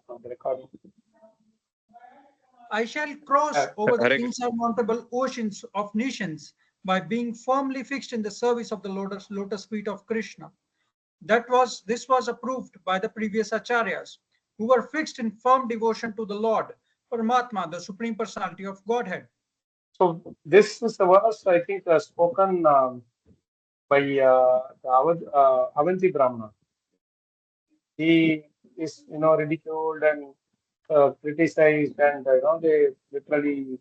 on the recording. I shall cross over the insurmountable oceans of nations by being firmly fixed in the service of the lotus feet of Krishna. This was approved by the previous acharyas, who were fixed in firm devotion to the Lord, Paramatma, the Supreme Personality of Godhead. So this is the verse, I think, spoken by the Avanti Brahmana. He is, ridiculed and criticized, and they literally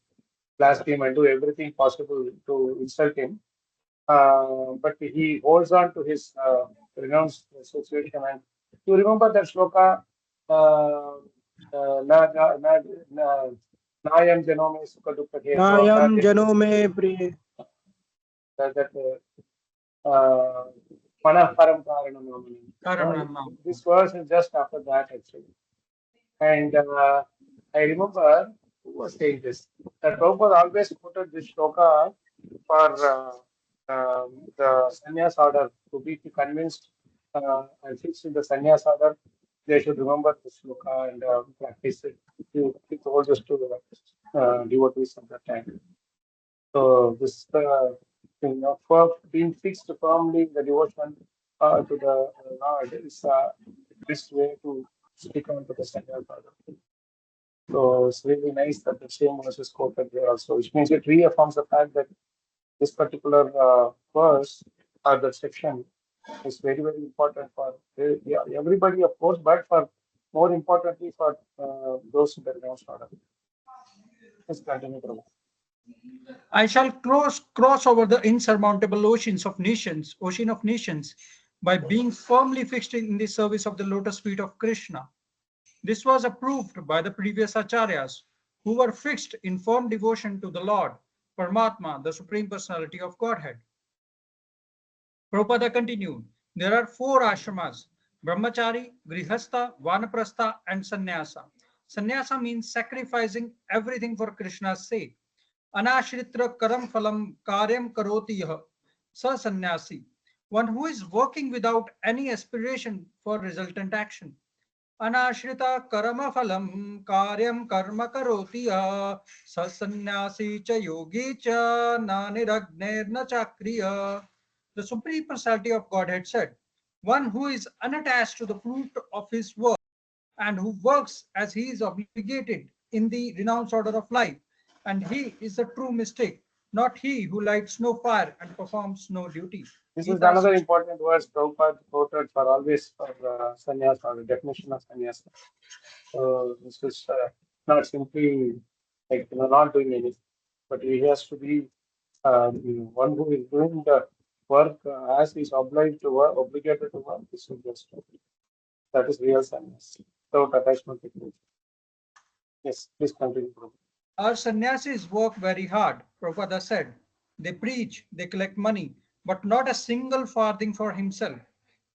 blaspheme and do everything possible to insult him. But he holds on to his renounced situation. And you remember that shloka, Nayam Janome Sukha Dukkha Hetu. Nayam Janome Priye. Manaparam Karanam. This verse is just after that, actually. And I remember who was saying this. That Prabhupada always quoted this shloka for the sannyas order to be convinced and fixed in the sannyas order. They should remember this shloka and practice it. He told this to the devotees at that time. So this for being fixed firmly in the devotion to the Lord is the best way to stick on to the sannyas order. So it's really nice that the same verse is quoted here also, which means it reaffirms the fact that this particular verse or the section is very, very important for everybody, of course, but for more importantly for those in the renounced order. Let's continue, Prabhu. I shall cross over the insurmountable ocean of nations, by being firmly fixed in the service of the lotus feet of Krishna. This was approved by the previous acharyas, who were fixed in firm devotion to the Lord, Paramatma, the Supreme Personality of Godhead. Prabhupada continued, there are 4 ashramas, Brahmachari, Grihastha, Vanaprastha, and Sannyasa. Sannyasa means sacrificing everything for Krishna's sake. Anashritra karam phalam karyam karoti yah, sa sannyasi, one who is working without any aspiration for resultant action. Anashrita karma phalam karyam karma karoti yah, sa sannyasi cha yogi cha na niragner na chakriya. The Supreme Personality of Godhead said, one who is unattached to the fruit of his work and who works as he is obligated in the renounced order of life, and he is the true mystic, not he who lights no fire and performs no duty. This is another important verse Prabhupada quoted for always for sannyas or the definition of sannyas. So this is not simply like not doing anything, but he has to be one who is doing the work as he is obligated to work. This is just that is real sannyas without attachment to it. Yes, please continue, Prabhupada. Our sannyasis work very hard, Prabhupada said. They preach, they collect money, but not a single farthing for himself.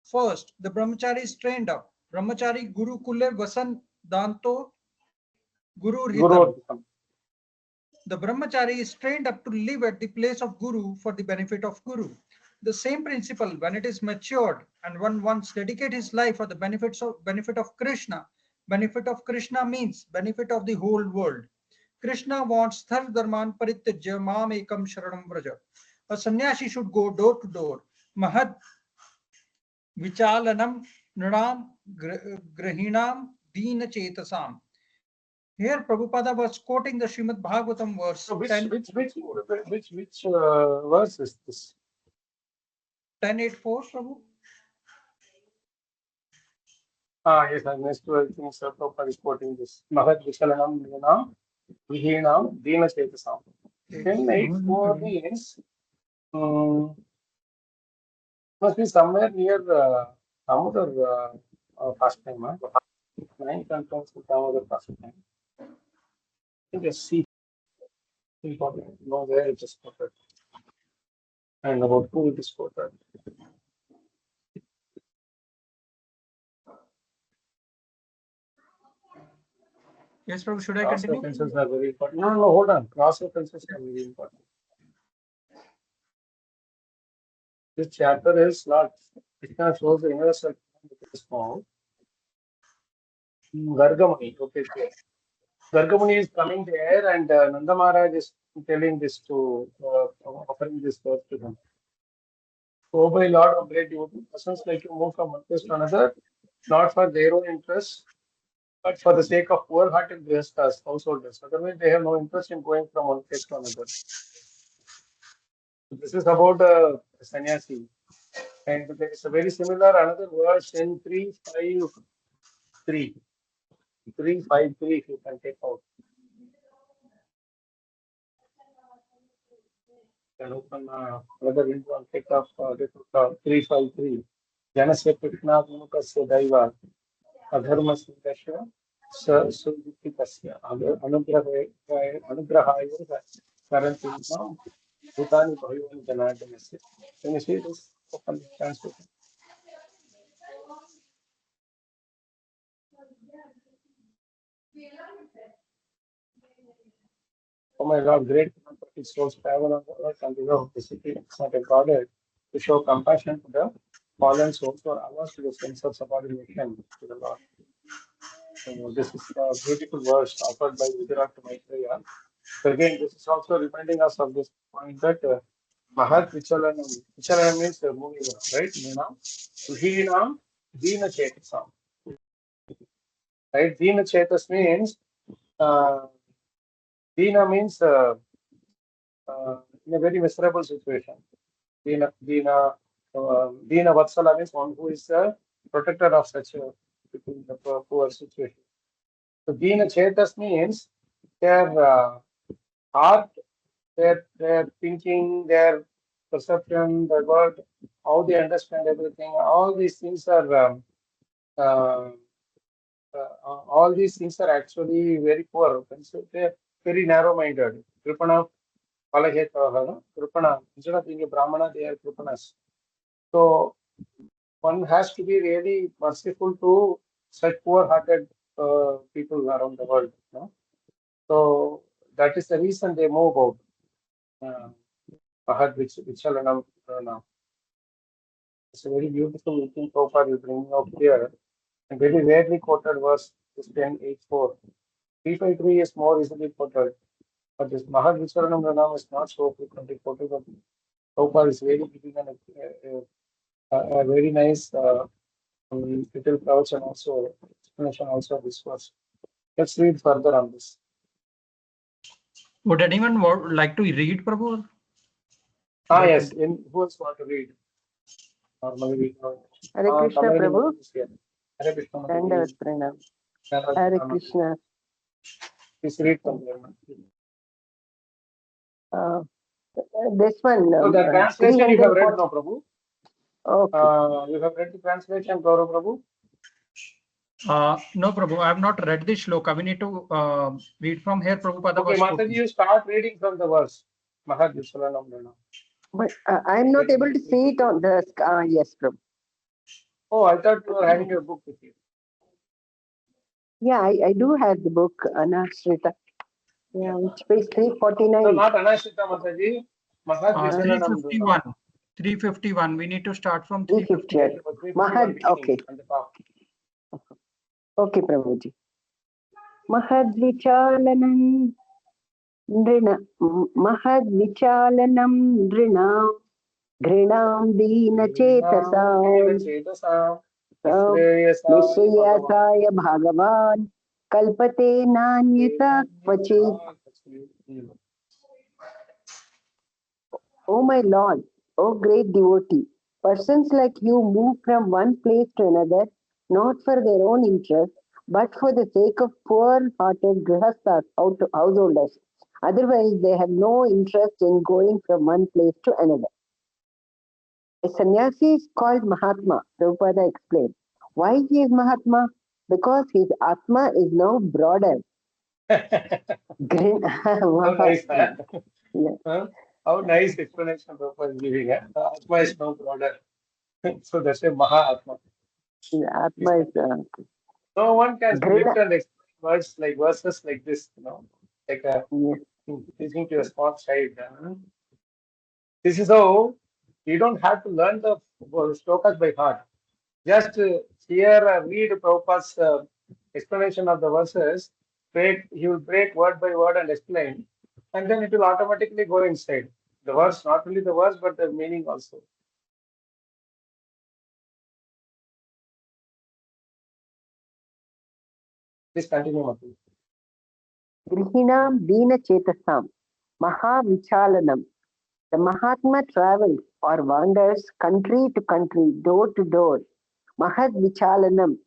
First, the brahmachari is trained up. Brahmachari Guru Kule Vasan Danto Guru Ritam. The brahmachari is trained up to live at the place of Guru for the benefit of Guru. The same principle, when it is matured and one wants to dedicate his life for the benefit of Krishna. Benefit of Krishna means benefit of the whole world. Krishna wants thar dharman parityajya mam ekam sharanam vraja. A sannyasi should go door to door. Mahad vichalanam nranam grahinam dina chetasam. Here Prabhupada was quoting the Srimad Bhagavatam verse. So which verse is this? 10.8.4, Prabhu. Yes, I missed to. I think Sir Prabhupada is quoting this. Mahad vichalanam nranam grahinam dina chetasam. 10.8.4 means must be somewhere near Damodar pastime. 9 contains Damodar pastime. I think I see. Important. No, where it is quoted. And about who it is quoted. Yes, Prabhu, should I Cross continue? references are very important. No, hold on. Cross references are very important. This chapter is not, it shows the universal small. Gargamuni. Okay, okay. Gargamuni is coming there, and Nanda Maharaj is telling this to, offering this verse to him. O my Lord of great devotee, persons like you move from one place to another, not for their own interest, but for the sake of poor-hearted grihasthas, householders. Otherwise, they have no interest in going from one place to another. So this is about sannyasi. And there is a very similar another verse in 353. 353, if you can take out. Can open another window and take off this 353. Janasya Krishnaatmakasya Daiva Adharmasya Dasya Sudhikasya Anugrahaya Karantina Bhutani Bhayavan Janardanasya. Can you see this? Open the translation. Oh my Lord, great it shows travel on the earth and below the city. It's not a goddess to show compassion to the fallen souls or others to the sense of subordination to the Lord. So this is a beautiful verse offered by Gujarat to Maitreya. So again, this is also reminding us of this point that Mahat Vichalanam. Vichalanam means moving on, right? Suhinam, Dina Chetasam. Right? Dina Chetas means uh, Dina means in a very miserable situation. Dina Vatsala means one who is a protector of such a people in the poor situation. So Dina Chetas means their heart, their thinking, their perception, their word, how they understand everything. All these things are uh, all these things are actually very poor. So they're very narrow-minded. Kripana Palaheta, Kripana. Instead of being a Brahmana, they are Kripanas. So one has to be really merciful to such poor-hearted people around the world. No? So that is the reason they move about Mahad Vichalanam. It's a very beautiful thing so far you bring out here. And very rarely quoted verse is 10:8:4. 353 is more easily quoted, but this Mahad Vichalanam Ranam is not so frequently quoted. But so far is very giving a very nice little couch and also explanation also of this verse. Let's read further on this. Would anyone like to read, Prabhu? Yes. Who else want to read? Normally we know. Hare Krishna, Prabhu. Hare Krishna. Dandavat Pranam. Hare Krishna. Please read from there. This one. So the translation you have read, no, Prabhu? Okay. You have read the translation, Prabhu? No, Prabhu, I have not read the shloka. We need to read from here. Prabhupada Okay, Mataji, you start reading from the verse. Mahad Vichalanam Ranam. But I am not able to see it on the. Yes, Prabhu. Oh, I thought you were having your book with you. Yeah, I do have the book, Anashrita. Yeah, which page 349. So not Anashrita, Mataji. Mahad Vichalanam 351. 351. We need to start from 351. Mahad, okay. Okay, Prabhuji. Mahad Vichalanam Nrina. Mahad Vichalanam Nrina. Grinam Dina Chetasam. Nishayasaya Bhagavan Kalpate Nanyata Kvachit. Oh my Lord, oh great devotee, persons like you move from one place to another, not for their own interest, but for the sake of poor-hearted grihasthas, householders. Otherwise, they have no interest in going from one place to another. A sannyasi is called Mahatma, Prabhupada explained. Why he is Mahatma? Because his Atma is now broader. How nice, yeah. How nice explanation Prabhupada is giving. Atma is now broader. So that's a Mahatma. Atma is. No one can lift and explain words like verses like this, like teaching to a small child. This is how you don't have to learn the shlokas by heart. Just hear, read Prabhupada's explanation of the verses, he will break word by word and explain, and then it will automatically go inside the verse, not only the verse but the meaning also. Please continue, Matu. Grihinam Dina Chetasam Maha Vichalanam. The Mahatma travels or wanders country to country, door to door. Mahad Vichalanam.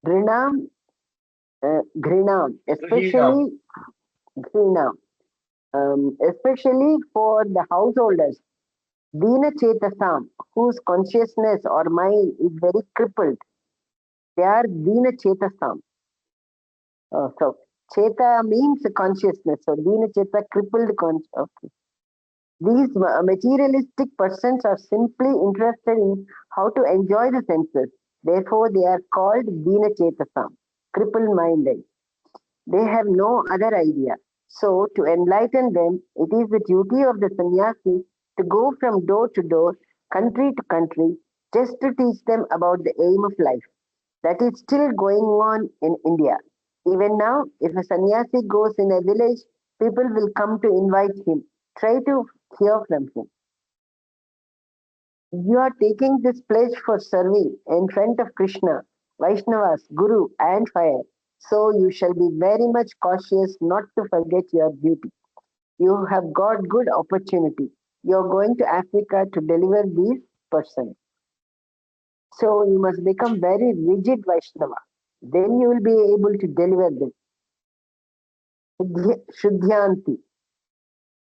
Grinam, Grinam, especially Grinam, especially for the householders. Dina Chetasam, whose consciousness or mind is very crippled. They are Dina Chetasam. So Cheta means consciousness. So Dina Cheta, crippled consciousness. Okay. These materialistic persons are simply interested in how to enjoy the senses. Therefore, they are called Dina Chetasam, crippled minded. They have no other idea. So, to enlighten them, it is the duty of the sannyasi to go from door to door, country to country, just to teach them about the aim of life. That is still going on in India. Even now, if a sannyasi goes in a village, people will come to invite him. Try to hear from him. You are taking this pledge for serving in front of Krishna, Vaishnavas, Guru, and fire. So you shall be very much cautious not to forget your duty. You have got good opportunity. You are going to Africa to deliver these persons. So you must become very rigid Vaishnava. Then you will be able to deliver them. Shuddhyanti.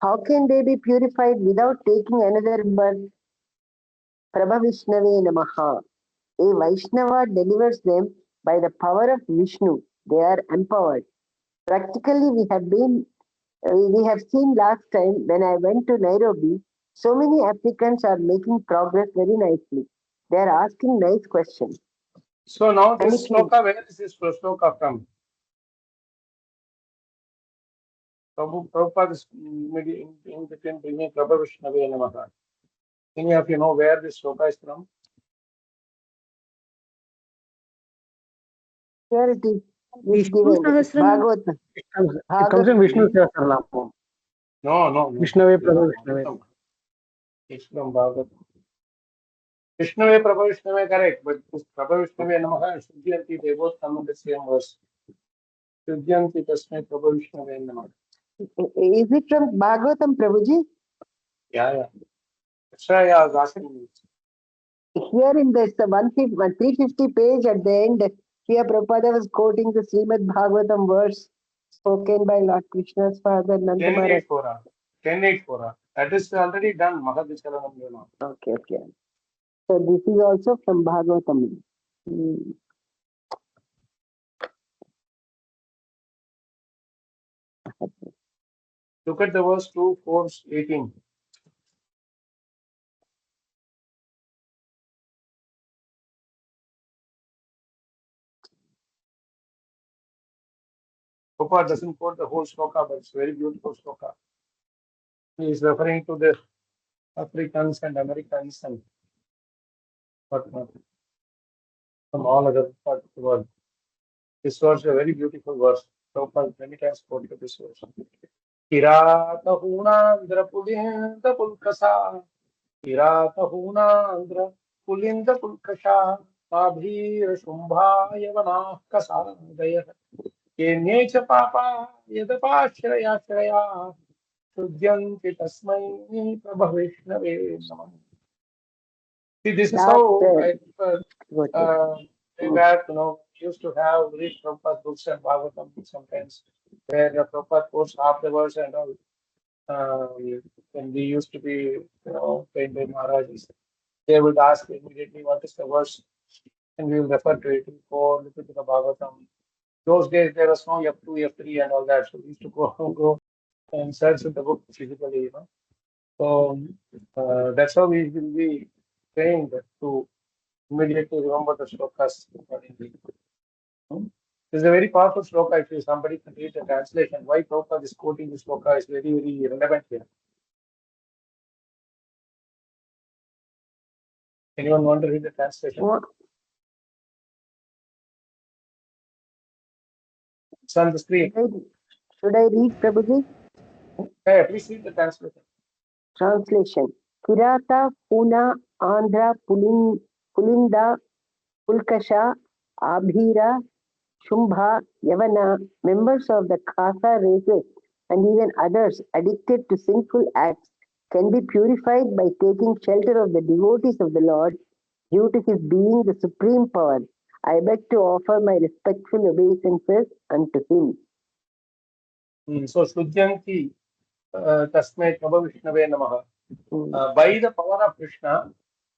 How can they be purified without taking another birth? Prabhavishnave Namaha. A Vaishnava delivers them by the power of Vishnu. They are empowered. Practically, we have seen last time when I went to Nairobi, so many Africans are making progress very nicely. They are asking nice questions. So now this sloka, where is this sloka from? Prabhupada is in between bringing Prabhu Vishnave Namaha. Any of you know where this sloka is from? Here it is. Vishnu Sahasranam. Bhagavatam. It comes in Vishnu Sahasranam. No. Vishnave Prabhu Vishnave. It's from Bhagavatam. Vishnave Prabhu Vishnave, correct, but this Prabhu Vishnave Namaha and Shuddhyanti, they both come in the same verse. Shuddhyanti Tasmai Prabhu Vishnave Namaha. Is it from Bhagavatam, Prabhuji? Yeah. That's why I was asking you. Here in this 350 page at the end, here Prabhupada was quoting the Srimad Bhagavatam verse spoken by Lord Krishna's father Nanda Maharaj. 10.8.4. That is already done. Mahadichalanam. Okay. So this is also from Bhagavatam. Look at the verse 2, 4, 18. Prabhupada doesn't quote the whole sloka, but it's a very beautiful sloka. He is referring to the Africans and Americans and whatnot from all other parts of the world. This was a very beautiful verse. Prabhupada many times quoted this verse. Kiratahuna Pulinda Pulkasa. Kiratahuna Pulinda Pulkasha. Abhir Shumbha Yavana Kasadaya. Kenye cha papa yadapashraya shraya. Shuddhyanti tasmai prabhavishnave namah. See, this is how I way back, used to have read Prabhupada books and Bhagavatam sometimes, where the Prabhupada quotes half the verse and all. When we used to be, trained by Maharajas, they would ask immediately what is the verse, and we will refer to it. Go look into the Bhagavatam. Those days there was no F2, F3 and all that, so we used to go and search in the book physically, So that's how we will be trained to immediately remember the shlokas accordingly. This is a very powerful shloka. If somebody can read the translation, why Prabhupada is quoting this shloka is very, very relevant here. Anyone want to read the translation? It's on the screen. Should I read, Prabhuji? Yeah, please read the translation. Translation. Kirata, Puna, Andhra, Pulinda, Pulkasha, Abhira, Shumbha, Yavana, members of the Khasa races and even others addicted to sinful acts can be purified by taking shelter of the devotees of the Lord due to his being the supreme power. I beg to offer my respectful obeisances unto him. So, Shuddhanti Tasmai Prabhu Vishnave Namaha. By the power of Krishna,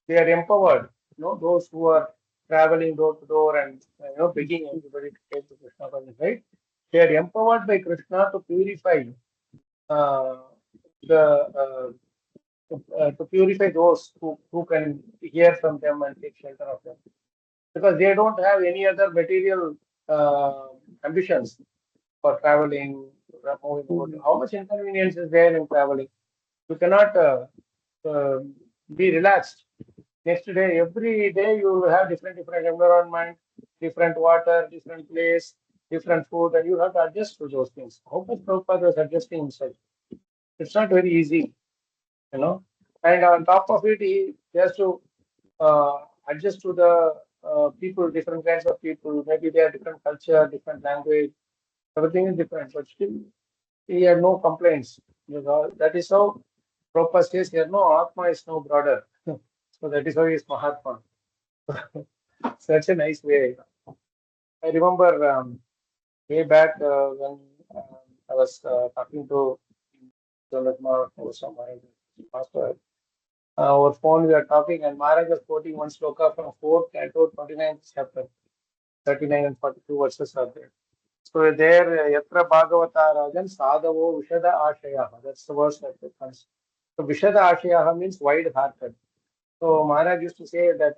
they are empowered. Those who are traveling door to door and begging everybody to take the Krishna consciousness, right? They are empowered by Krishna to purify uh, to purify those who can hear from them and take shelter of them, because they don't have any other material ambitions for traveling, moving about. How much inconvenience is there in traveling? You cannot uh, be relaxed. Next day, every day you will have different environment, different water, different place, different food, and you have to adjust to those things. How much Prabhupada is adjusting himself? It's not very easy, you know. And on top of it, he has to adjust to the people, different kinds of people. Maybe they have different culture, different language. Everything is different, but still he had no complaints. That is how Prabhupada says here, no, Atma is no broader. So that is how he is Mahatma. Such a nice way. I remember way back when I was talking to Jolatma or some master. Over phone we are talking, and Maharaj was quoting one sloka from 4th canto, 29th chapter, 39 and 42 verses are there. So there, Yatra Bhagavata Rajan Sadhavo Vishada Ashayaha. That's the verse that comes. So Vishada Ashayaha means wide hearted. So Maharaj used to say that,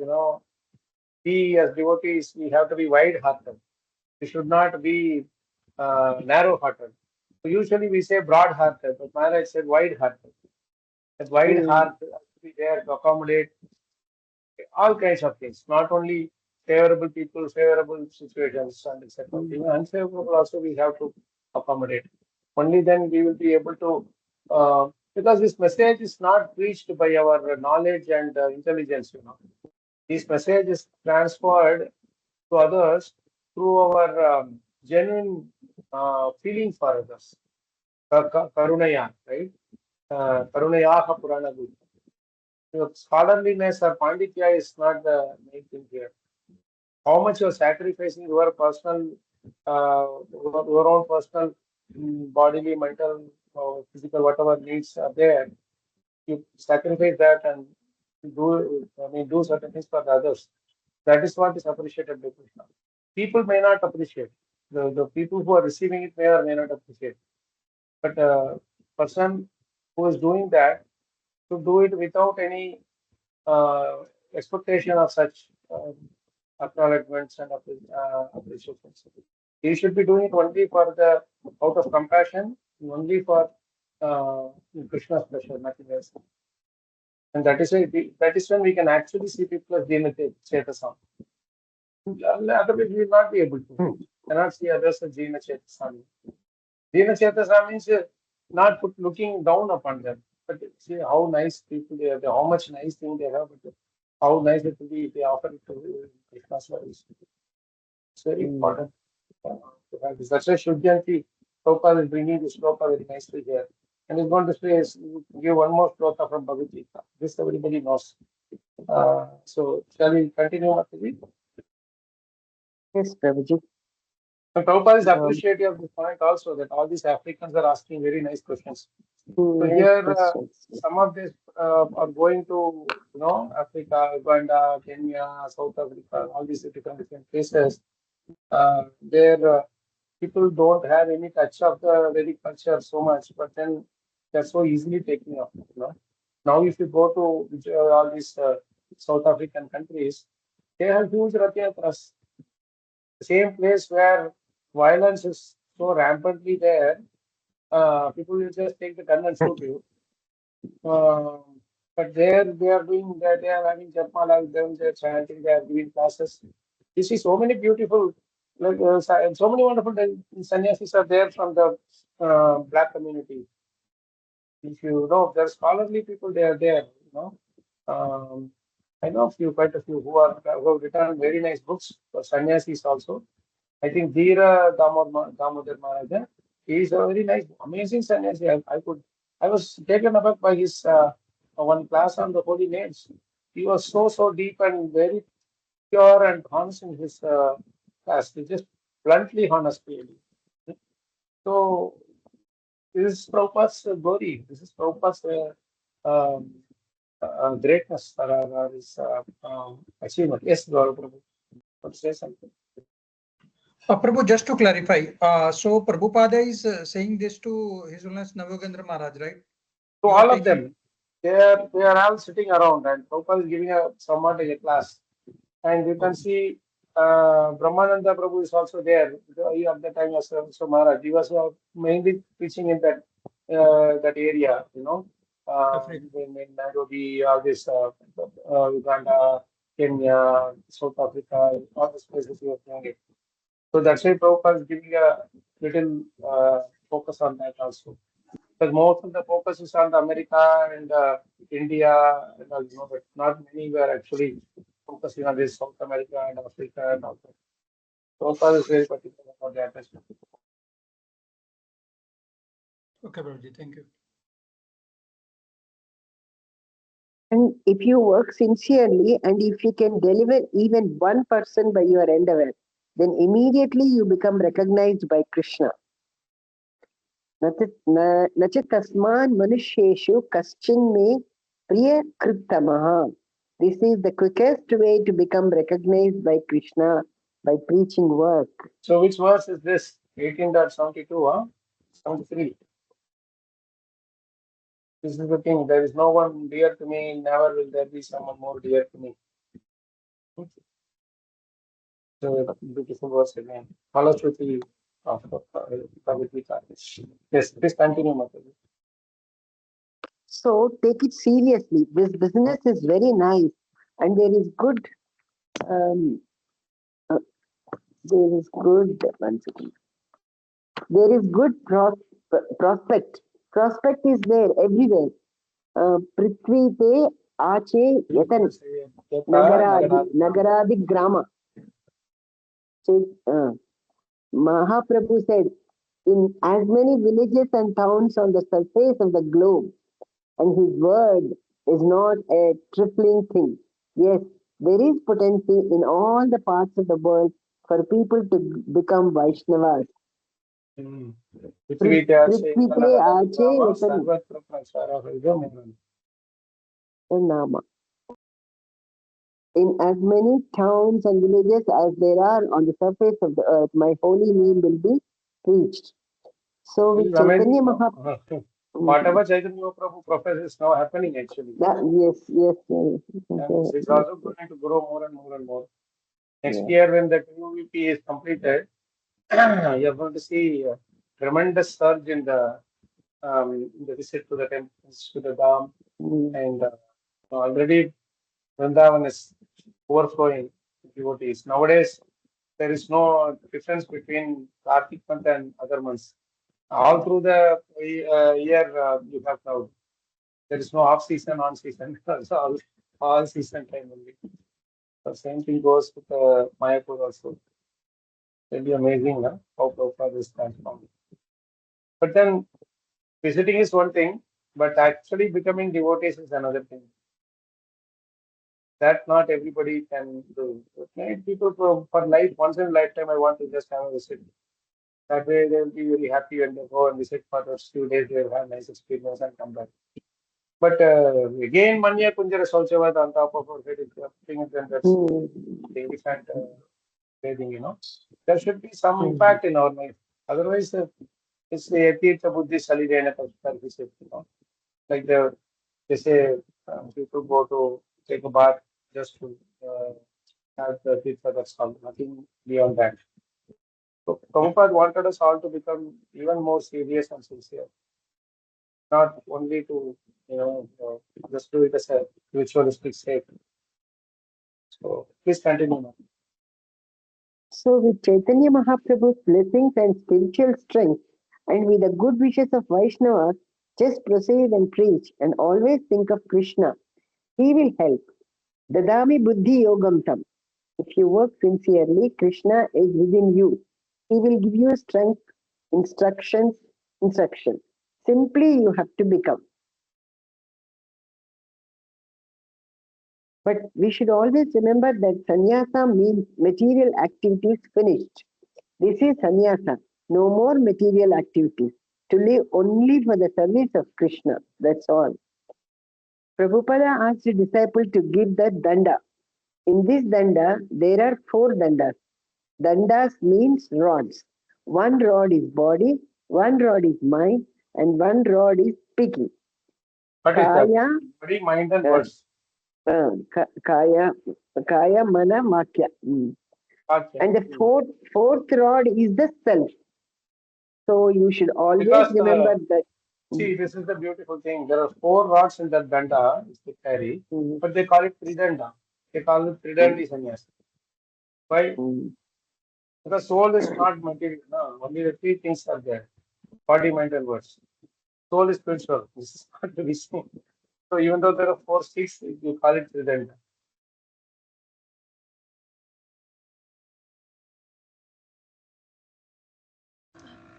we as devotees, we have to be wide hearted. We should not be narrow hearted. So usually we say broad hearted, but Maharaj said wide hearted. That wide heart has to be there to accommodate all kinds of things, not only favorable people, favorable situations, and etc. Even unfavorable also we have to accommodate. Only then we will be able to, because this message is not preached by our knowledge and intelligence. This message is transferred to others through our genuine feeling for others. Karunaya, right? Karunayaha Purana Guru. Scholarliness or panditya is not the main thing here. How much you're sacrificing your personal, your own personal bodily, mental, physical, whatever needs are there, you sacrifice that and do certain things for the others. That is what is appreciated by Krishna. People may not appreciate. The people who are receiving it may or may not appreciate. But person who is doing that should do it without any expectation of such acknowledgements and appreciations. He should be doing it only for the out of compassion, only for Krishna's pleasure, nothing else. And that is when we can actually see people as Dina Chetasam. Otherwise, we will not be able to. Cannot see others as Dina Chetasam. Dina Chetasam means not looking down upon them, but see how nice people they are, how much nice thing they have, but how nice it will be if they offer it to Krishna's service. It's very important to have this. That's why Shuddhanti Prabhupada is bringing this sloka very nicely here. And he's going to say, give one more sloka from Bhagavad Gita. This everybody knows. So, shall we continue, Mataji? Yes, Prabhuji. And Prabhupada is appreciative of this point also, that all these Africans are asking very nice questions. So here, some of these are going to, Africa, Uganda, Kenya, South Africa, all these different places. Where people don't have any touch of the Vedic culture so much, but then they're so easily taking up. Now, if you go to all these South African countries, they have huge Rath Yatras. The same place where violence is so rampantly there, people will just take the gun and shoot you. But there they are doing that, they are having Japmala with them, they're chanting, they are giving classes. You see so many beautiful like so many wonderful sannyasis are there from the black community. If you know, there are scholarly people. They are there. I know quite a few who have written very nice books for sannyasis also. I think Dheera Damodar Maharaja, he is a very nice, amazing sannyasi. I was taken aback by his one class on the holy names. He was so deep and very pure and honest in his class. He just bluntly honest, really. So this is Prabhupada's glory. This is Prabhupada's greatness or his achievement. Yes, Gaurav Prabhu, want to say something? Prabhu, just to clarify, so Prabhupada is saying this to His Holiness Navagendra Maharaj, right? To all of them, they are all sitting around, and Prabhupada is giving somewhat a class. And you can see Brahmananda Prabhu is also there. He at the time was so Maharaj. He was mainly preaching in that area, in Nairobi, all this Uganda, Kenya, South Africa, all these places he was doing it. So that's why Prabhupada is giving a little focus on that also. Because most of the focus is on the America and India, but not many were actually focusing on this South America and Africa and all that. Prabhupada is very particular about that aspect. Okay, Prabhuji, thank you. And if you work sincerely and if you can deliver even 1% by your endeavor, then immediately you become recognized by Krishna. न च तस्मान् मनुष्येषु कश्चिन् मे प्रिय कृतमः. This is the quickest way to become recognized by Krishna, by preaching work. So which verse is this? 18.72, 73. This is the thing. There is no one dear to me. Never will there be someone more dear to me. So beautiful verse again. Falashruti of Bhagavad Gita. Yes, please continue, Mataji. So take it seriously. This business is very nice, and there is good. There is good. One second. There is good prospect. Prospect is there everywhere. Prithvi te ache yatan nagaradi grama. Mahaprabhu said, in as many villages and towns on the surface of the globe, and his word is not a trifling thing. Yes, there is potential in all the parts of the world for people to become Vaishnavas. Nama. In as many towns and villages as there are on the surface of the earth, my holy name will be preached. So with Chaitanya Mahaprabhu, whatever Chaitanya Mahaprabhu professes is now happening actually. Yes. It's also going to grow more and more and more. Next year, when the QVP is completed, you're going to see a tremendous surge in the visit to the temples, to the Dham, and already Vrindavan is overflowing devotees. Nowadays, there is no difference between Kartik month and other months. All through the year, you have crowd. There is no off season, on season. It's all season time only. The same thing goes with Mayapur also. It'll be amazing, huh? How Prabhupada is transformed. But then visiting is one thing, but actually becoming devotees is another thing. That not everybody can do. Many people for life, once in a lifetime, I want to just have a visit. That way they will be very happy when they go and visit for those few days. They will have nice experience and come back. But again, Manya Kunjara Solchavad on top of our head, then that's a different thing, There should be some impact in our life. Otherwise, it's the Tirtha Buddhi Salidena visit, Like they say people go to take a bath just to have the Tirtha, that's all, nothing beyond that. So Prabhupada wanted us all to become even more serious and sincere. Not only to, just do it as a ritualistic sake. So please continue now. So with Chaitanya Mahaprabhu's blessings and spiritual strength, and with the good wishes of Vaishnavas, just proceed and preach and always think of Krishna. He will help. Dadami buddhi yogam tam. If you work sincerely, Krishna is within you. He will give you strength, instruction. Simply you have to become. But we should always remember that sannyasa means material activities finished. This is sannyasa, no more material activities. To live only for the service of Krishna. That's all. Prabhupada asked the disciple to give the danda. In this danda, there are 4 dandas. Dandas means rods. One rod is body, one rod is mind, and one rod is speaking. What is that? Kaya, Body, mind, and words. kaya, mana, vakya. Okay. And the fourth rod is the self. So you should always Because, remember that. See, this is the beautiful thing. There are 4 rods in that danda, which they carry, but they call it tridanda. They call it tridandi sannyasa. Why? Because soul is not material. No, only the 3 things are there: body, mind, and words. Soul is spiritual. This is not to be seen. So even though there are 4 sticks, you call it tridanda.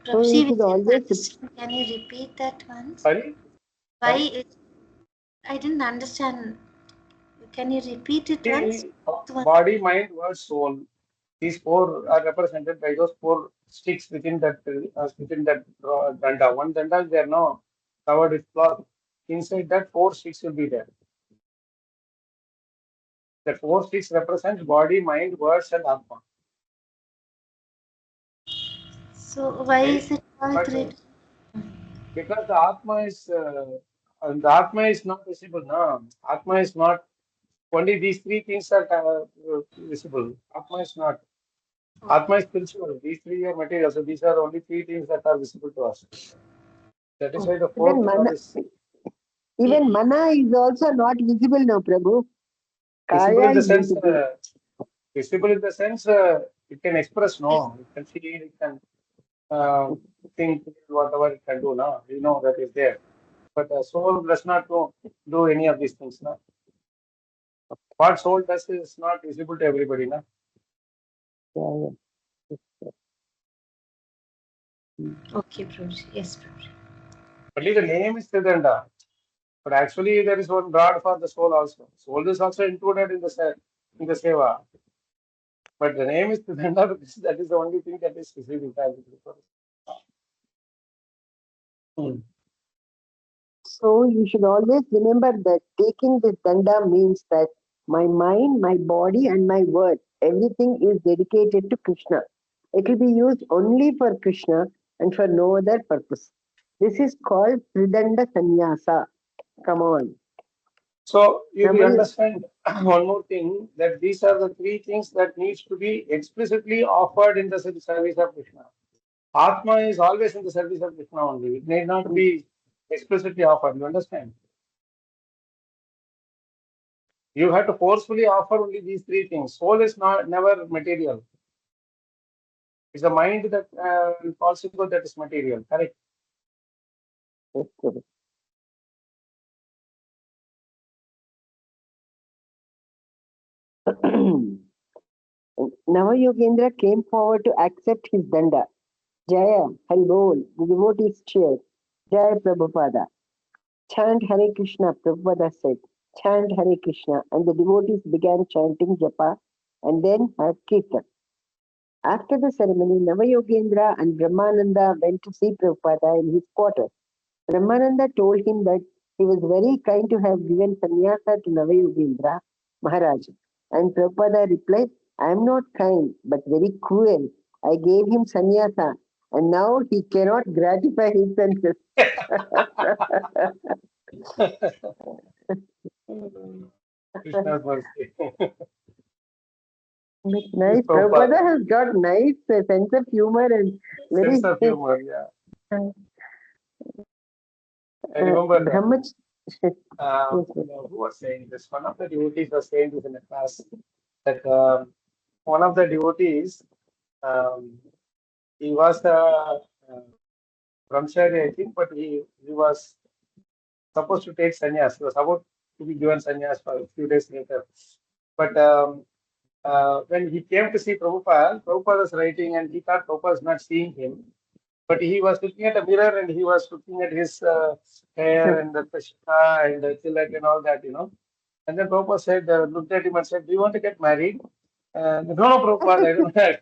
So you should always. Can you repeat that once? Sorry? Why? I didn't understand. Can you repeat it once? Body, mind, words, soul. These 4 are represented by those 4 sticks within that danda. One danda, they are now covered with cloth. Inside that, 4 sticks will be there. The 4 sticks represent body, mind, words, and atma. So why is it called three? Because the atma is not visible. No, atma is not. Only these 3 things are visible. Atma is not. Atma is spiritual. These 3 are material. So these are only 3 things that are visible to us. That is why the 4th rod is. Even mana is also not visible now, Prabhu. Visible in the Is sense, visible. It can express, no, it can feel, it can think, whatever it can do, no, you know that is there. But the soul does not do any of these things, no. What soul does is not visible to everybody, no. Okay, Prabhuji. Yes, Prabhuji. Only the name is Tridanda, but actually there is one rod for the soul also. Soul is also included in the seva. But the name is Tridanda because that is the only thing that is visible. So you should always remember that taking this danda means that my mind, my body, and my word, everything is dedicated to Krishna. It will be used only for Krishna and for no other purpose. This is called Tridanda Sannyasa. Come on. So you will understand one more thing, that these are the 3 things that needs to be explicitly offered in the service of Krishna. Atma is always in the service of Krishna only. It need not be explicitly offered. You understand? You have to forcefully offer only these 3 things. Soul is never material. It's the mind that falls into that is material. Correct? Navayogendra came forward to accept his danda. Jaya, Hari Bol, the devotees cheered. Jaya Prabhupada. Chant Hare Krishna, Prabhupada said. Chant Hare Krishna, and the devotees began chanting japa and then had kirtan. After the ceremony, Navayogendra and Brahmananda went to see Prabhupada in his quarters. Brahmananda told him that he was very kind to have given sannyasa to Navayogendra Maharaj. And Prabhupada replied, I am not kind, but very cruel. I gave him sannyasa, and now he cannot gratify his senses. Krishna's mercy. Nice. Prabhupada has got nice sense of humor and very sense of humor, yeah. I remember who was saying this. One of the devotees was saying this in a class that one of the devotees he was a brahmachari, I think, but he was supposed to take sannyas. He was about to be given sannyas for a few days later. But when he came to see Prabhupada, Prabhupada was writing and he thought Prabhupada was not seeing him. But he was looking at a mirror and he was looking at his hair and the Krishna and the tilak and all that, And then Prabhupada said, looked at him and said, "Do you want to get married?" No, Prabhupada, I don't know.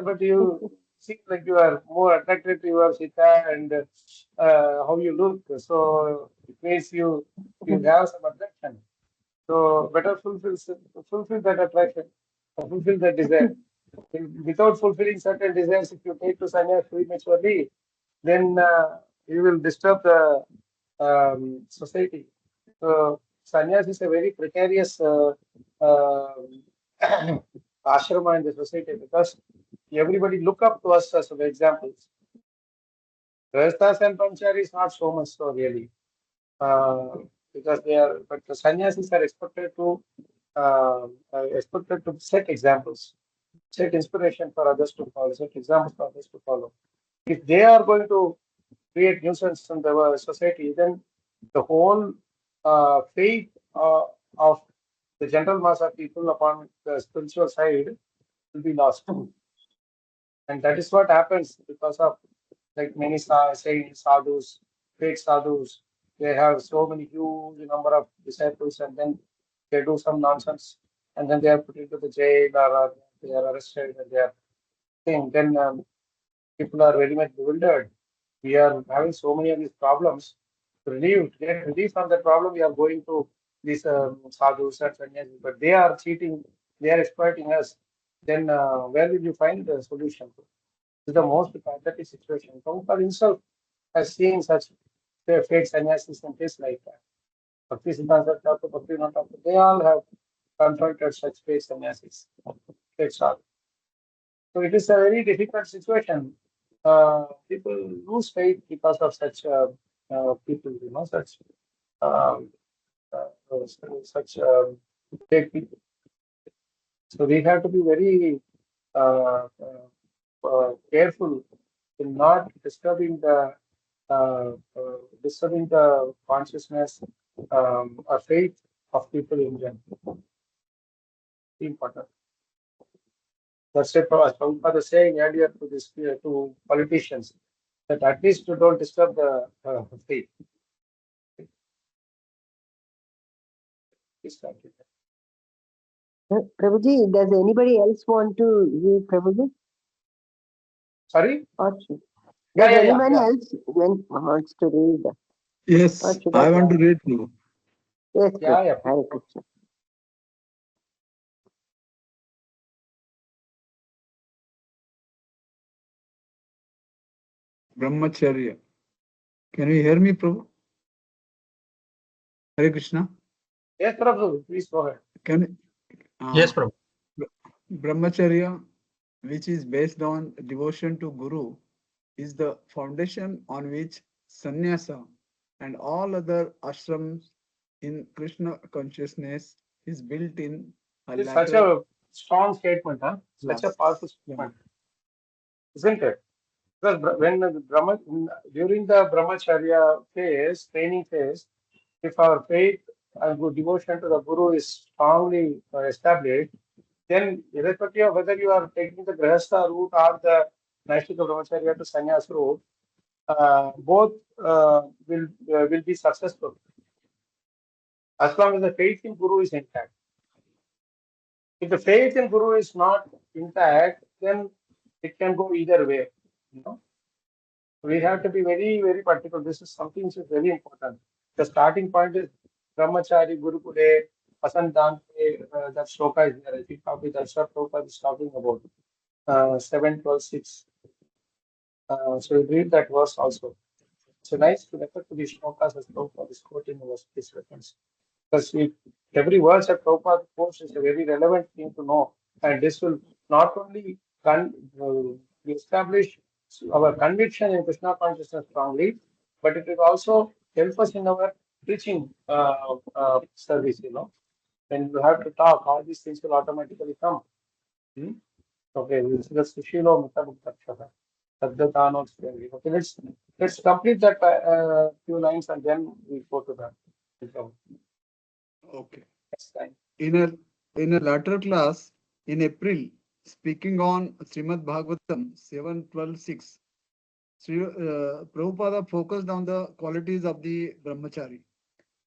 But you seem like you are more attracted to your Sita and how you look. So it means you have some attraction. So better fulfill that attraction, fulfill that desire. Without fulfilling certain desires, if you take to sannyas prematurely, then you will disturb the society. So sannyas is a very precarious ashrama in the society because everybody look up to us as examples. Grahasthas and brahmacharis not so much so really, because but the sannyasis are expected to set examples, set inspiration for others to follow, set examples for others to follow. If they are going to create nuisance in the society, then the whole faith of the general mass of people upon the spiritual side will be lost. And that is what happens because of like many saying sadhus, fake sadhus. They have so many huge number of disciples and then they do some nonsense and then they are put into the jail or they are arrested and they are thing. Then people are very much bewildered. We are having so many of these problems. To get relief from the problem, we are going to these sadhus and sannyasis, but they are cheating, they are exploiting us. Then where will you find the solution? This is the most pathetic situation. Prabhupada himself has seen such fake sannyasis and things like that. Bhakti Siddhanta Thakur, Bhakti Thakur, they all have confronted such fake sannyasis, fake sadhus. So it is a very difficult situation. People lose faith because of such people, such um, such fake people. So we have to be very careful in not disturbing the consciousness or faith of people in general. Important. That's it. Prabhupada was saying earlier to to politicians that at least you don't disturb the faith. Prabhuji, does anybody else want to read Prabhuji? Sorry? Or Yeah, does yeah, anyone yeah. else wants to read? Yes, Or should I want to read Prabhu. Yes, Yeah, yeah. Hare Krishna. Brahmacharya. Can you hear me, Prabhu? Hare Krishna. Yes, Prabhu, please go ahead. Can Yes, Prabhu. Brahmacharya, which is based on devotion to Guru, is the foundation on which sannyasa and all other ashrams in Krishna consciousness is built in a It's such ladder. a strong statement, huh? Such a powerful statement, isn't it? Because when during the brahmacharya phase, training phase, if our faith and good devotion to the Guru is strongly established, then irrespective of whether you are taking the Grahastha route or the Naishtika Brahmacharya to Sannyas route, both will be successful as long as the faith in Guru is intact. If the faith in Guru is not intact, then it can go either way. We have to be very, very particular. This is something which is very important. The starting point is Brahmachari, Gurukule, Pasantante, that shloka is there. I think probably that's what Prabhupada is talking about. 7, 12, 6. So we read that verse also. So nice to refer to these shlokas as Prabhupada is quoting this reference. Because every verse that Prabhupada quotes is a very relevant thing to know. And this will not only establish our conviction in Krishna consciousness strongly, but it will also help us in our preaching service, When you have to talk, all these things will automatically come. Okay, this is the Sushilo Mitabhuktakshara. Okay, let's complete that few lines and then we go to that. Okay. Next time. In a later class in April, speaking on Srimad Bhagavatam 7.12.6, Prabhupada focused on the qualities of the brahmachari.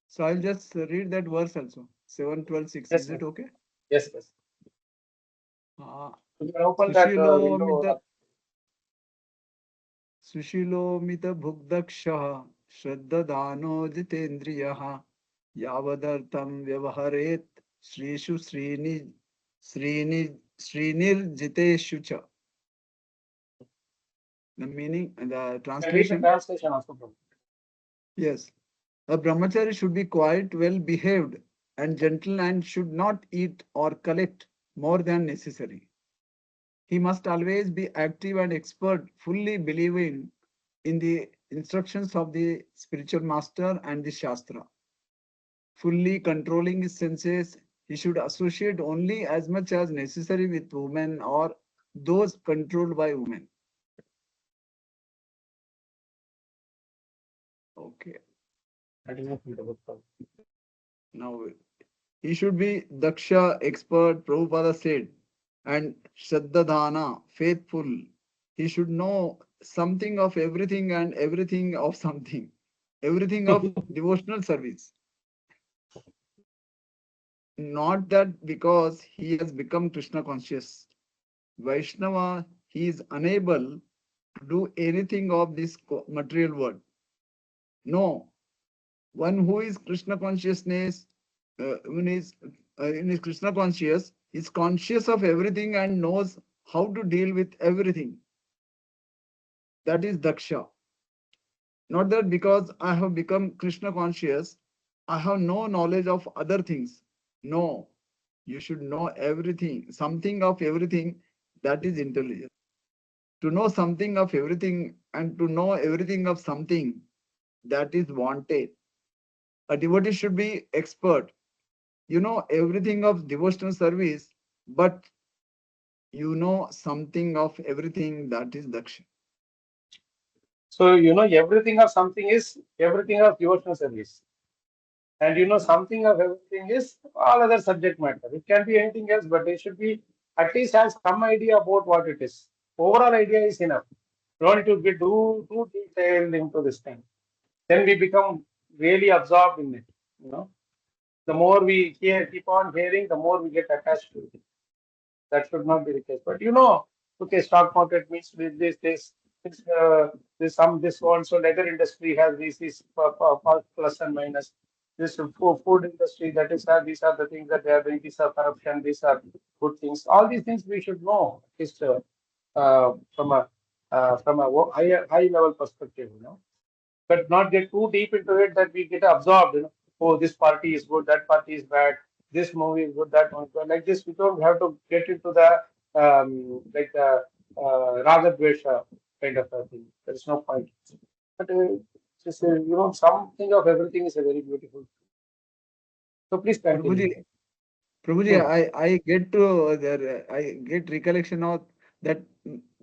So I'll just read that verse also. 7.12.6. Yes, Is it okay? Yes. Uh, You can open that window. सुशीलोमित भुग्दक्षः श्रद्धदानो जितेन्द्रियः यावदर्थं व्यवहरेत् श्रीषु श्रीनिर्जितेषु च. The meaning, the translation. Translation also. Yes. A brahmachari should be quite well behaved and gentle and should not eat or collect more than necessary. He must always be active and expert, fully believing in the instructions of the spiritual master and the Shastra. Fully controlling his senses, he should associate only as much as necessary with women or those controlled by women. Okay. Now, he should be Daksha, expert, Prabhupada said, and Shraddhadana, faithful. He should know something of everything and everything of something, everything of devotional service. Not that because he has become Krishna conscious. Vaishnava, he is unable to do anything of this material world. No, one who is Krishna consciousness, in his Krishna conscious, is conscious of everything and knows how to deal with everything. That is Daksha. Not that because I have become Krishna conscious, I have no knowledge of other things. No, you should know everything, something of everything. That is intelligence. To know something of everything and to know everything of something, that is wanted. A devotee should be expert. You know everything of devotional service, but you know something of everything, that is Daksha. So you know everything of something is everything of devotional service. And you know something of everything is all other subject matter. It can be anything else, but it should be at least have some idea about what it is. Overall idea is enough. Don't need to be too detailed into this thing. Then we become really absorbed in it. You know, the more we keep on hearing, the more we get attached to it. That should not be the case. But you know, okay, stock market means with this one. So leather industry has this plus and minus. This food industry, that is, these are the things that they are doing. These are corruption. These are good things. All these things we should know, at least from a high level perspective. You know, but not get too deep into it that we get absorbed. You know, oh, this party is good, that party is bad, this movie is good, that one is bad. Like this, we don't have to get into the like the Raga Dvesha kind of a thing. There is no point. But just you know, something of everything is a very beautiful. So please continue. Prabhuji, I get to there. I get recollection of that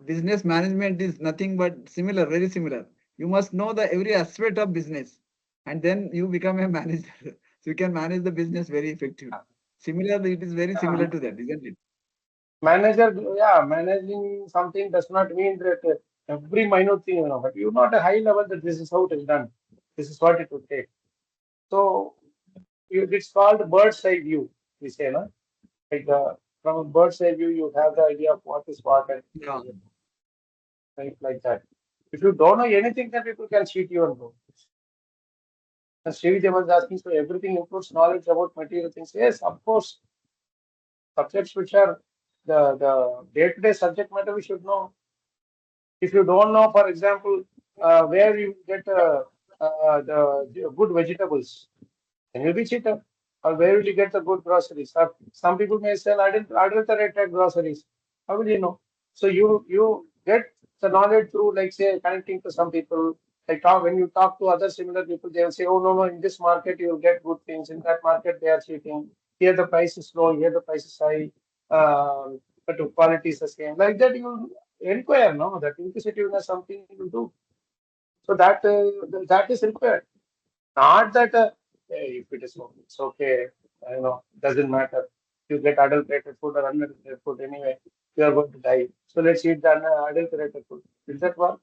business management is nothing but similar, very similar. You must know the every aspect of business, and then you become a manager. So you can manage the business very effectively. Similarly, it is very similar to that, isn't it? Manager, yeah, managing something does not mean that every minute thing, you know, but you know at a high level that this is how it is done. This is what it would take. So it's called bird's eye view, we say, no? Like from a bird's eye view, you have the idea of what is what and Yeah. things like that. If you don't know anything, then people can cheat you and go. And Srividya was asking, so everything includes knowledge about material things. Yes, of course. Subjects which are the day-to-day subject matter we should know. If you don't know, for example, where you get the good vegetables, then you'll be cheated. Or where will you get the good groceries? Or some people may sell adulterated groceries. How will you know? So you get the knowledge through, like, say, connecting to some people. Like when you talk to other similar people, they will say, "Oh no, in this market you will get good things. In that market they are cheating. Here the price is low. Here the price is high." but the quality is the same. Like that, you inquire, no? That inquisitiveness something you do. So that is required. Not that hey, if it is okay, it's okay. Doesn't matter. You get adulterated food or unadulterated food anyway, you are going to die. So let's eat the unadulterated food. Will that work?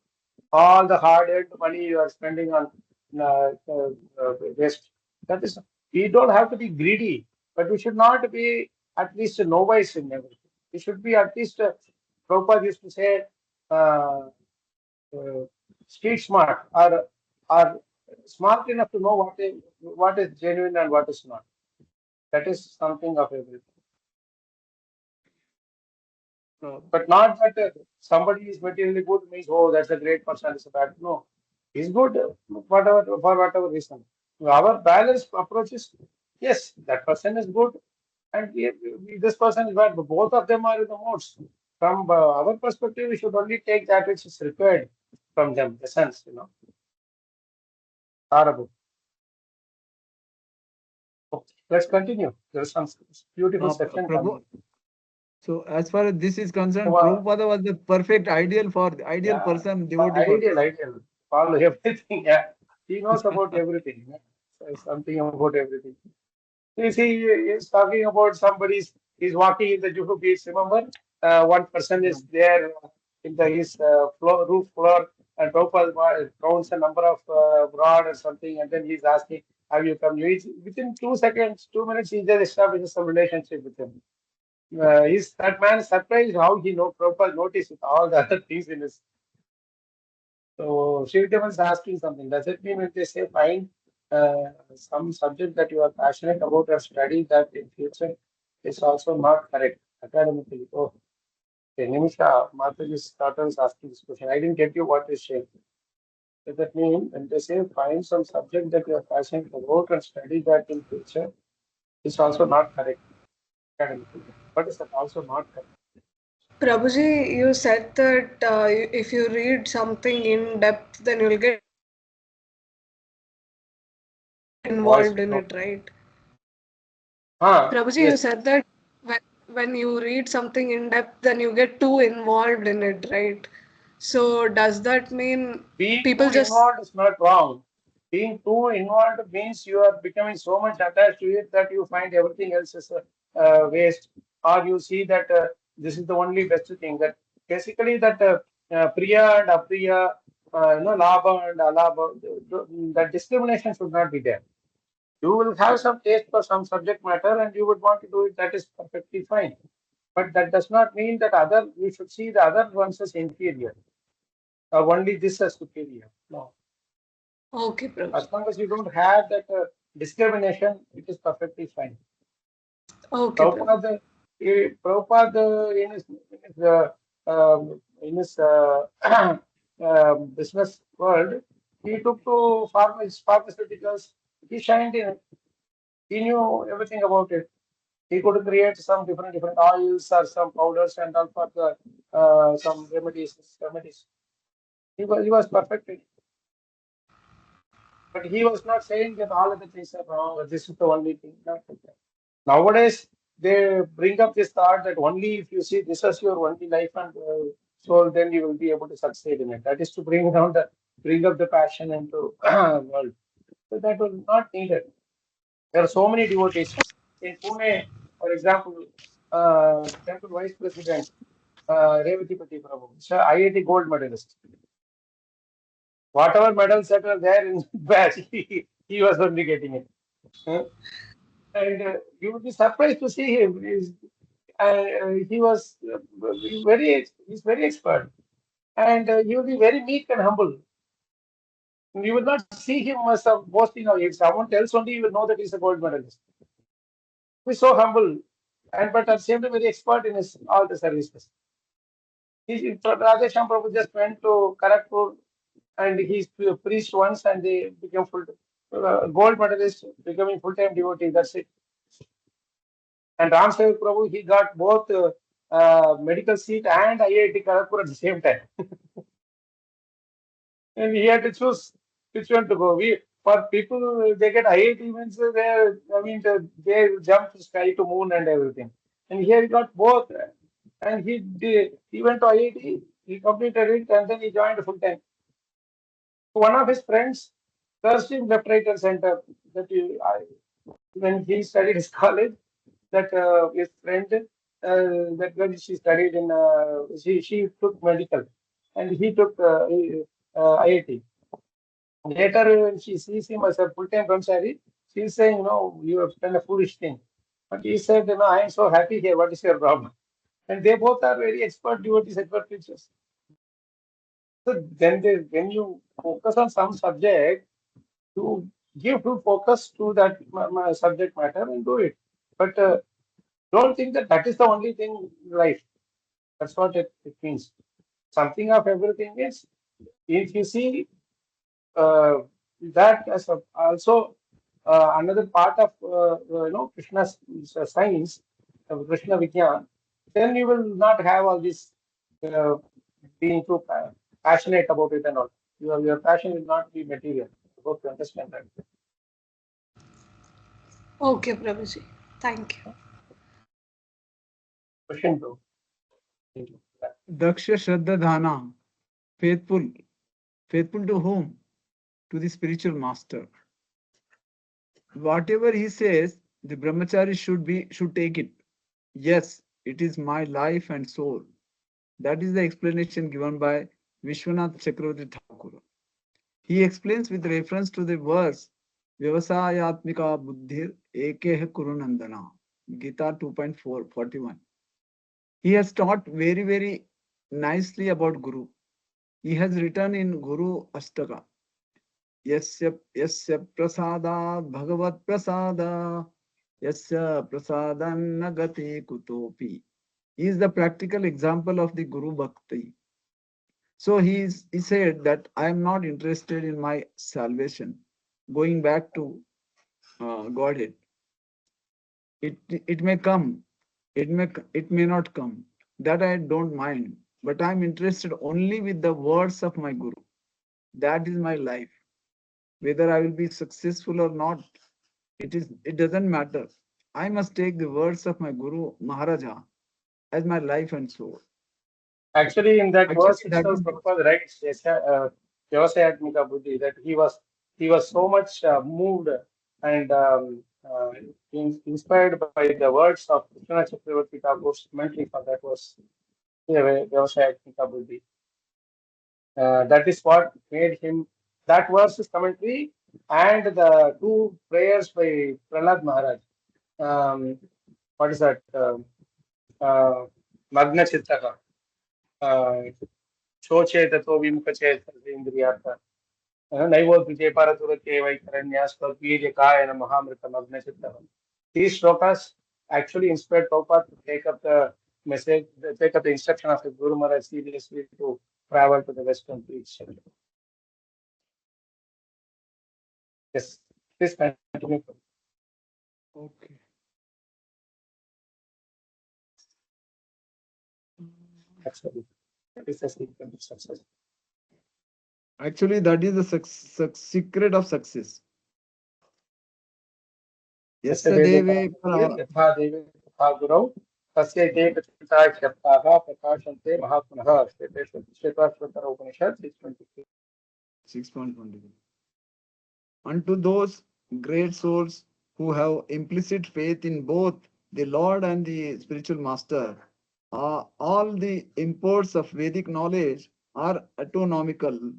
All the hard-earned money you are spending on waste. That is, we don't have to be greedy, but we should not be at least novice in everything. We should be at least, Prabhupada used to say, uh, uh, street smart, or smart enough to know what is genuine and what is not. That is something of everything. But not that somebody is materially good means, oh, that's a great person, is a bad. No, he's good whatever for whatever reason. Our balanced approach is, yes, that person is good, and this person is bad. But both of them are in the modes. From our perspective, we should only take that which is required from them. The sense, horrible. Okay, let's continue. There's some beautiful section coming. So as far as this is concerned, Wow. Prabhupada was the perfect ideal Yeah, person, devotee for. ideal. Follow everything. Yeah, he knows about everything. Yeah. So something about everything. You see, he's talking about somebody's. He's walking in the Juhu beach. Remember, one person is there in his roof floor, and Prabhupada counts a number of rod or something, and then he's asking, "Have you come?" Within 2 seconds, 2 minutes, he just establishes some relationship with him. Is that man surprised how he Prabhupada noticed with all the other things in his. So Shivdevan is asking something. Does it mean when they say find some subject that you are passionate about or study that in future is also not correct academically? Oh, okay. Nimisha, Mataji's daughter is asking this question. I didn't get you what is saying. Does that mean when they say find some subject that you are passionate about and study that in future is also not correct academically? What is that also not correct? Prabhuji, you said that if you read something in depth, then you'll get Voice involved in no. it, right? Prabhuji, you Yes. said that when you read something in depth, then you get too involved in it, right? So does that mean Being people too just involved is not wrong. Being too involved means you are becoming so much attached to it that you find everything else is waste, or you see that this is the only best thing. That basically that priya and apriya, labha and alabha, that discrimination should not be there. You will have some taste for some subject matter and you would want to do it. That is perfectly fine. But that does not mean that you should see the other ones as inferior. Only this as superior. No. okay, Prabhuji? As long as you don't have that discrimination, it is perfectly fine. Okay, Prabhuji. Prabhupada in his business world, he took to pharmaceuticals. He shined in it. He knew everything about it. He could create some different oils or some powders and all for the some remedies. He was perfect in it. But he was not saying that all other things are wrong or this is the only thing. Not like that. Nowadays, they bring up this thought that only if you see this as your only life and soul, then you will be able to succeed in it. That is to bring up the passion into world. So that was not needed. There are so many devotees in Pune, for example, temple vice president Revatipati Prabhu, IIT gold medalist. Whatever medals that were there in batch, he was only getting it. Huh? And you would be surprised to see him. He was he's very expert, and he will be very meek and humble. You will not see him as a boasting. Or if someone tells only, you will know that he's a gold medalist. He's so humble, and but at the same time very expert in his all the services. Radhesham Prabhu just went to Kharagpur and he preached once and they became gold medalist, becoming full-time devotee. That's it. And Ram Sevak Prabhu, he got both medical seat and IIT Kharagpur at the same time. And he had to choose which one to go. For people, they get IIT means they jump sky to moon and everything. And here he got both. and he went to IIT, he completed it, and then he joined full time. One of his friends cursed him left, right, and center. When he studied his college, that his friend, that girl, she studied in, she took medical, and he took IIT. Later, when she sees him as a full-time brahmachari, she's saying, you have done a foolish thing. But he said, I am so happy here. What is your problem? And they both are very expert devotees, expert preachers. So then when you focus on some subject, to give full focus to that subject matter and do it. But don't think that that is the only thing in life. That's what it means. Something of everything is, if you see that as also another part of Krishna's science, Krishna Vigyan, then you will not have all this uh, being too passionate about it and all. Your passion will not be material. You hope to understand that. Okay, Prabhuji. Thank you. Question two. Daksha Shraddha Dhana, faithful. Faithful to whom? To the spiritual master. Whatever he says, the brahmachari should take it. Yes, it is my life and soul. That is the explanation given by Vishwanath Chakravarti Thakur. He explains with reference to the verse Vyavasayatmika Buddhir Ekeh Kurunandana, Gita 2.41. He has taught very, very nicely about Guru. He has written in Guru Ashtaka, Yasya Prasada Bhagavat Prasada, Yasya Prasadan Nagati Kutopi. He is the practical example of the Guru Bhakti. So he said that I am not interested in my salvation, going back to Godhead. It may come, it may not come. That I don't mind. But I am interested only with the words of my Guru. That is my life. Whether I will be successful or not, it doesn't matter. I must take the words of my Guru Maharaja as my life and soul. Actually, in that verse That itself, is Prabhupada writes, Vyavasayatmika Buddhi, that he was so much moved and inspired by the words of Krishna Chakravarti Thakur's commentary for that was Vyavasayatmika Buddhi. That is what made him, that verse's commentary and the two prayers by Prahlad Maharaj. What is that? Magna Chittaka. शोचे ततो विमुखचेत इंद्रियार्थ नैवोद्विजे परतुरते वैकरण्यास्वीर्यकायन महामृतमग्नचित्तः. These shlokas actually inspired Prabhupada to take up the message, take up the instruction of the Guru Maharaj seriously to travel to the Western preach. Yes, please continue. okay. Actually, that is the secret of success. Actually, that is the secret of success. Yes, Deve. यथा देवे तथा गुरौ तस्य एकचित्ता शब्दाः प्रकाशन्ते महापुनः. श्वेताश्वतर उपनिषद 6:23. 6.23. Unto those great souls who have implicit faith in both the Lord and the spiritual master, all the imports of Vedic knowledge are autonomically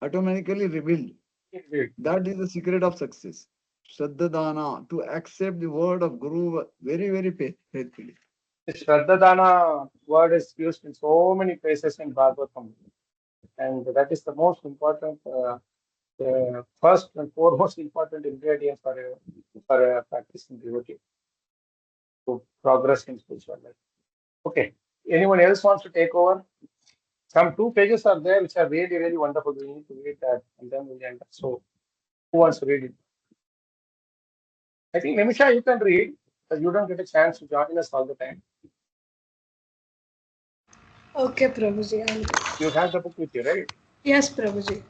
revealed. Indeed. That is the secret of success. Shraddha Dana, to accept the word of Guru very, very faithfully. The Shraddha word is used in so many places in Bhagavatam, and that is the most important, first and foremost important ingredient for practicing devotee to progress in spiritual life. Okay, anyone else wants to take over? Some 2 pages are there which are really, really wonderful. We need to read that and then we'll end up. So, who wants to read it? I think Nimisha, you can read, because you don't get a chance to join us all the time. Okay, Prabhuji. You have the book with you, right? Yes, Prabhuji.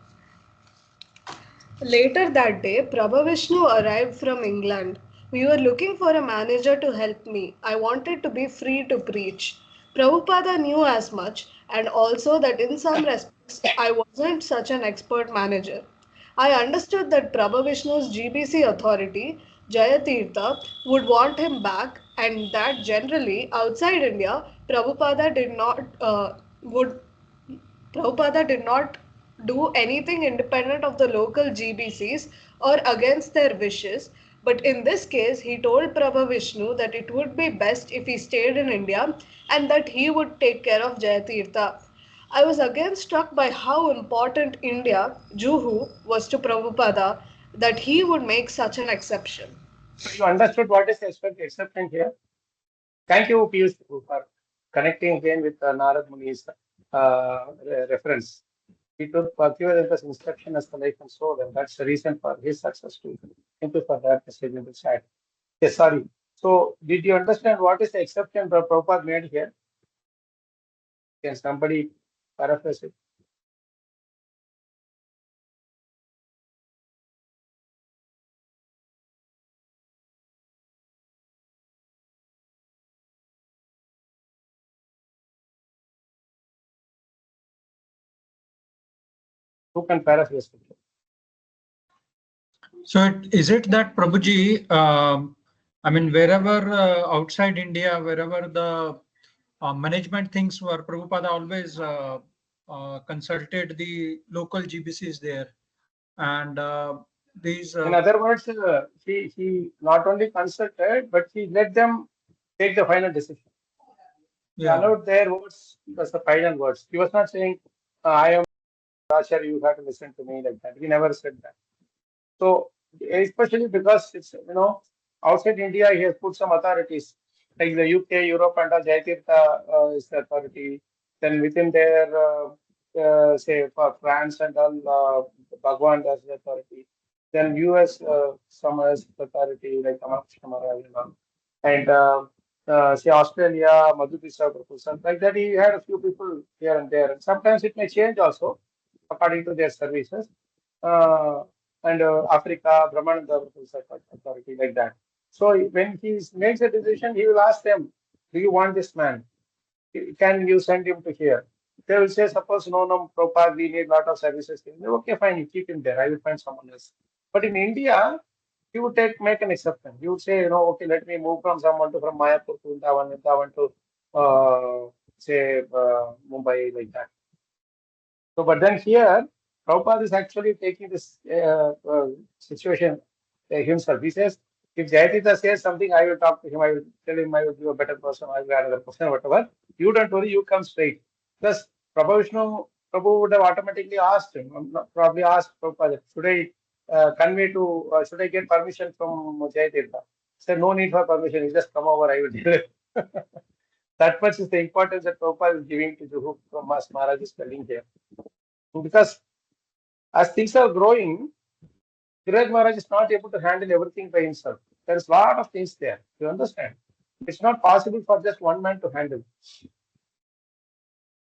Later that day, Prabhu Vishnu arrived from England. We were looking for a manager to help me. I wanted to be free to preach. Prabhupada knew as much, and also that in some respects I wasn't such an expert manager. I understood that Prabhu Vishnu's GBC authority, Jayatirtha, would want him back, and that generally outside India, would Prabhupada did not do anything independent of the local GBCs or against their wishes, but in this case, he told Prabhu Vishnu that it would be best if he stayed in India and that he would take care of Jayatirtha. I was again struck by how important India, Juhu, was to Prabhupada, that he would make such an exception. So you understood what is exception here. Thank you, Piyush, for connecting again with Narad Muni's reference. He took Bhaktivedanta instruction as the life and soul, and that's the reason for his success too. Thank you for that message in the chat. Yes, sorry. So, did you understand what is the exception that Prabhupada made here? Can somebody paraphrase it? Who can paraphrase it? So is it that Prabhuji, I mean, wherever outside India, wherever the management things were, Prabhupada always consulted the local GBCs there. And these... In other words, he not only consulted, but he let them take the final decision. He allowed their words as the final words. He was not saying, I am Rachar, you have to listen to me like that. He never said that. So, especially because it's, outside India, he has put some authorities like the UK, Europe, and all. Jayatirtha is the authority. Then within their, say, for France and all, Bhagwan is the authority. Then US, some has authority like Kalacakra Kṛṣṇa Dāsa. And say Australia, Madhupisa, Prabhupada, like that. He had a few people here and there. And sometimes it may change also according to their services. And Africa, Brahmananda authority, like that. So when he makes a decision, he will ask them, do you want this man? Can you send him to here? They will say, suppose, no, Prabhupada, we need a lot of services. Okay, fine, you keep him there. I will find someone else. But in India, he would make an exception. He would say, okay, let me move from Mayapur to Vrindavan to, say, Mumbai, like that. So, but then here, Prabhupada is actually taking this situation himself. He says, if Jayatita says something, I will talk to him, I will tell him I will be a better person, I will be another person, whatever. You don't worry, you come straight. Plus, Prabhu would have automatically asked him, probably asked Prabhupada, should I get permission from Jayatita? He said, no need for permission, you just come over, I will do it. That much is the importance that Prabhupada is giving to Juhu from Mas Maharaj is telling here. Because as things are growing, Dhiraj Maharaj is not able to handle everything by himself. There is a lot of things there. You understand? It's not possible for just one man to handle.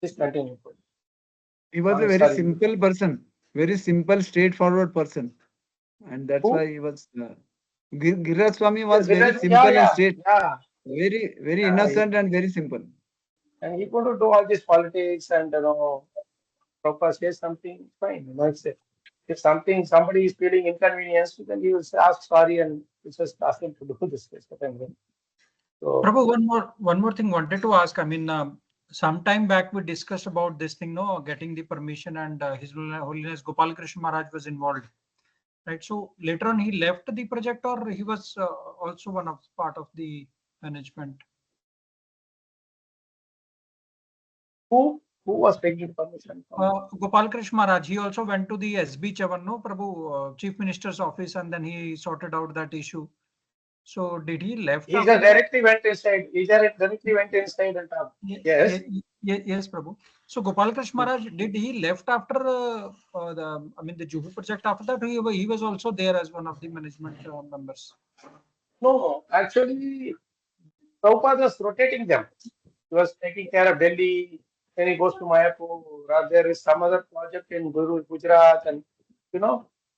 Please continue. He was a very simple person, very simple, straightforward person. And that's why he was... Giriraj Swami was very simple and straight. Very, very innocent and very simple. And he couldn't do all this politics and, Prabhupada says something, fine. If somebody is feeling inconvenienced, then he will ask sorry and just ask him to do this. So, Prabhu, one more thing wanted to ask. I mean, some time back we discussed about this thing, getting the permission, and His Holiness Gopal Krishna Maharaj was involved, right? So later on, he left the project, or he was also part of the management. Who was taking permission? Gopal Krishna Maharaj. He also went to the SB Chavan, Prabhu, Chief Minister's office, and then he sorted out that issue. So did he left? He just directly went inside. And talked. Yes. Yes, Prabhu. So Gopal Krishna Maharaj, did he left after the Juhu project? After that, he was also there as one of the management members. No, actually, Prabhupada was rotating them. He was taking care of Delhi. Then he goes to Mayapur. There is some other project in Gujarat, and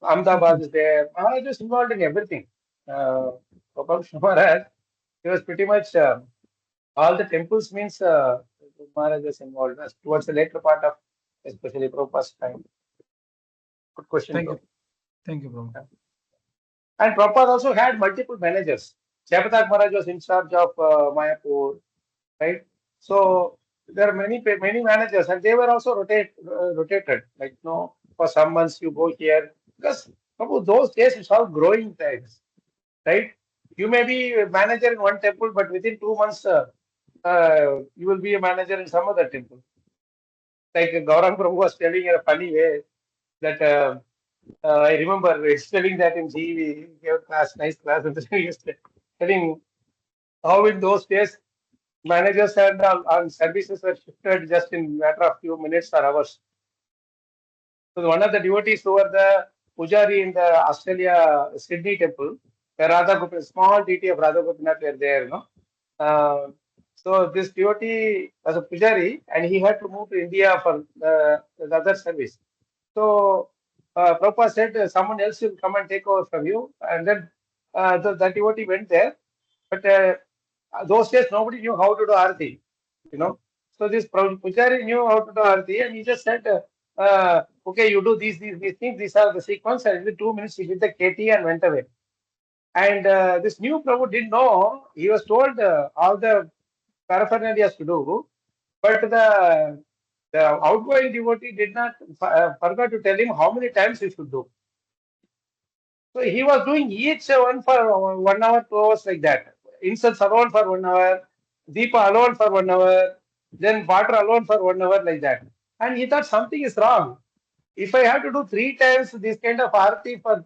Ahmedabad is there. Maharaj is involved in everything. Gopal Krishna Maharaj, he was pretty much all the temples means Maharajas involved towards the later part of especially Prabhupada's time? Good question. Thank bro. you. Thank you, Prabhupada. And Prabhupada also had multiple managers. Jayaprakash Maharaj was in charge of Mayapur, right? So there are many managers, and they were also rotated. Like for some months you go here because Prabhu, those days it's all growing times, right? You may be a manager in one temple, but within 2 months you will be a manager in some other temple. Like Gaurang Prabhu was telling in a funny way that I remember telling that in GV, he gave a class, nice class, and he was telling how in those days managers and services were shifted just in matter of few minutes or hours. So one of the devotees who were the Pujari in the Australia Sydney temple, where Radha Gopinath, small deity of Radha Gopinath were there, so this devotee was a Pujari and he had to move to India for the other service. So Prabhupada said someone else will come and take over from you, and then the devotee went there. But those days nobody knew how to do arati, So this Pujari knew how to do arati, and he just said, "Okay, you do these things. These are the sequence." And in 2 minutes he did the KT and went away. And this new Prabhu didn't know. He was told all the paraphernalia to do, but the outgoing devotee did not forgot to tell him how many times he should do. So he was doing each one for 1 hour, 2 hours like that. Incense alone for 1 hour, Deepa alone for 1 hour, then water alone for 1 hour like that. And he thought something is wrong. If I have to do 3 times this kind of arati for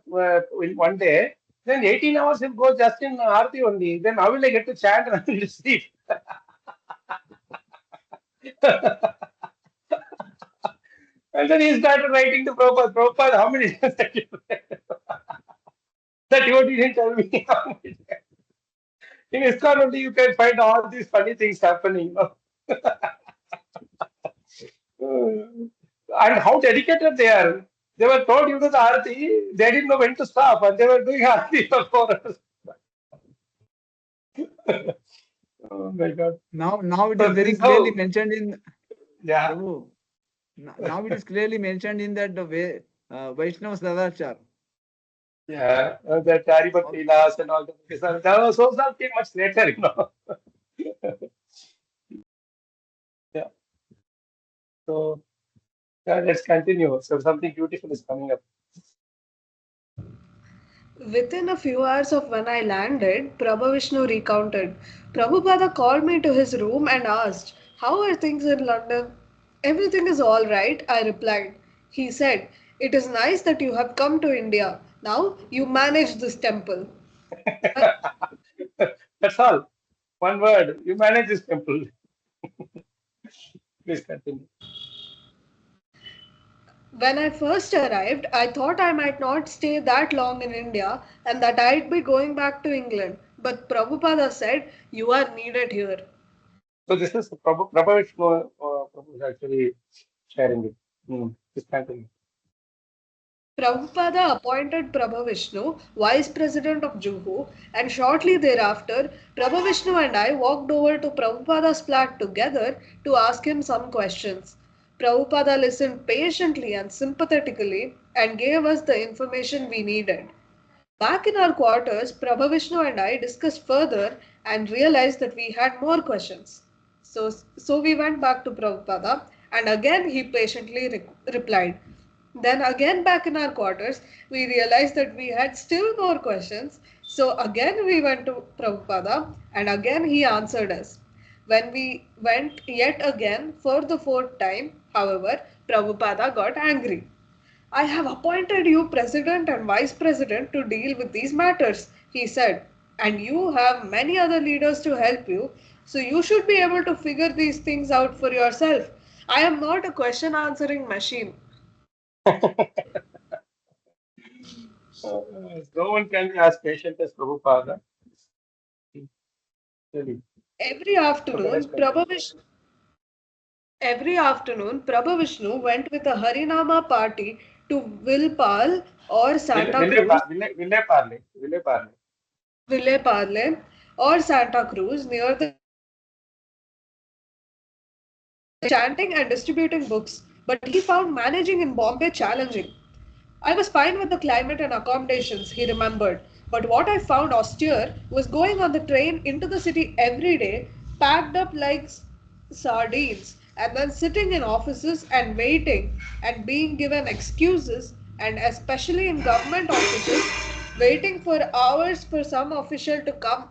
in one day, then 18 hours will go just in arati only. Then how will I get to chant and I will sleep? And then he started writing to Prabhupada. Prabhupada, how many times have you read? That devotee didn't tell me how many times. In ISKCON only you can find all these funny things happening. And how dedicated they are. They were told you do the arati, they didn't know when to stop, and they were doing arati for 4 hours. Oh my God. Now it So is very this clearly how- mentioned in Yeah. Prabhu. Now it is clearly mentioned in that way Vaishnava Sadachar. Yeah, the Charibhakti Vilas and all that. Those all came much later. Yeah. So let's continue. So something beautiful is coming up. Within a few hours of when I landed, Prabhu Vishnu recounted. Prabhupada called me to his room and asked, "How are things in London?" "Everything is all right," I replied. He said, "It is nice that you have come to India. Now you manage this temple." That's all. One word. You manage this temple. Please continue. When I first arrived, I thought I might not stay that long in India and that I'd be going back to England. But Prabhupada said, "You are needed here." So this is Prabhu Vishnu, Prabhu is actually sharing it. Please continue. Prabhupada appointed Prabhu Vishnu vice president of Juhu, and shortly thereafter, Prabhu Vishnu and I walked over to Prabhupada's flat together to ask him some questions. Prabhupada listened patiently and sympathetically and gave us the information we needed. Back in our quarters, Prabhu Vishnu and I discussed further and realized that we had more questions. So we went back to Prabhupada and again he patiently replied. Then again back in our quarters, we realized that we had still more questions. So again we went to Prabhupada and again he answered us. When we went yet again for the fourth time, however, Prabhupada got angry. "I have appointed you president and vice president to deal with these matters," he said, "and you have many other leaders to help you, so you should be able to figure these things out for yourself. I am not a question answering machine." No one can be as patient as Prabhupada. Really. Every Okay, let's afternoon, continue. Prabhu Vishnu went with a Harinama party to Vilpal or Santa Cruz, Ville Parle. Ville Parle or Santa Cruz near the chanting and distributing books, but he found managing in Bombay challenging. I was fine with the climate and accommodations, he remembered, but what I found austere was going on the train into the city every day, packed up like sardines, and then sitting in offices and waiting and being given excuses, and especially in government offices, waiting for hours for some official to come,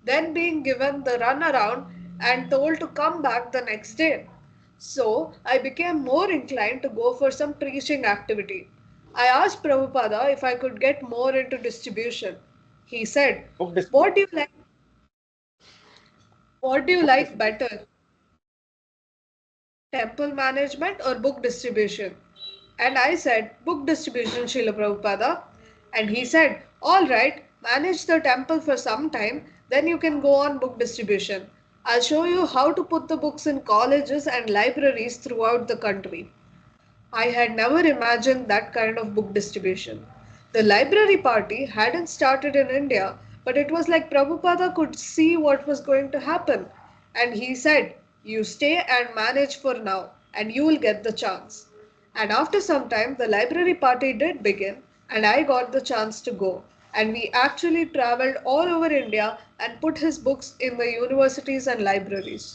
then being given the runaround and told to come back the next day. So I became more inclined to go for some preaching activity. I asked Prabhupada if I could get more into distribution. He said, Book "What do distribution. you like? What do you Book like distribution. better, temple management or book distribution?" And I said, "Book distribution, Srila Prabhupada." And he said, "All right, manage the temple for some time, then you can go on book distribution. I'll show you how to put the books in colleges and libraries throughout the country." I had never imagined that kind of book distribution. The library party hadn't started in India, but it was like Prabhupada could see what was going to happen. And he said, "You stay and manage for now, and you will get the chance." And after some time, the library party did begin, and I got the chance to go. And we actually traveled all over India and put his books in the universities and libraries.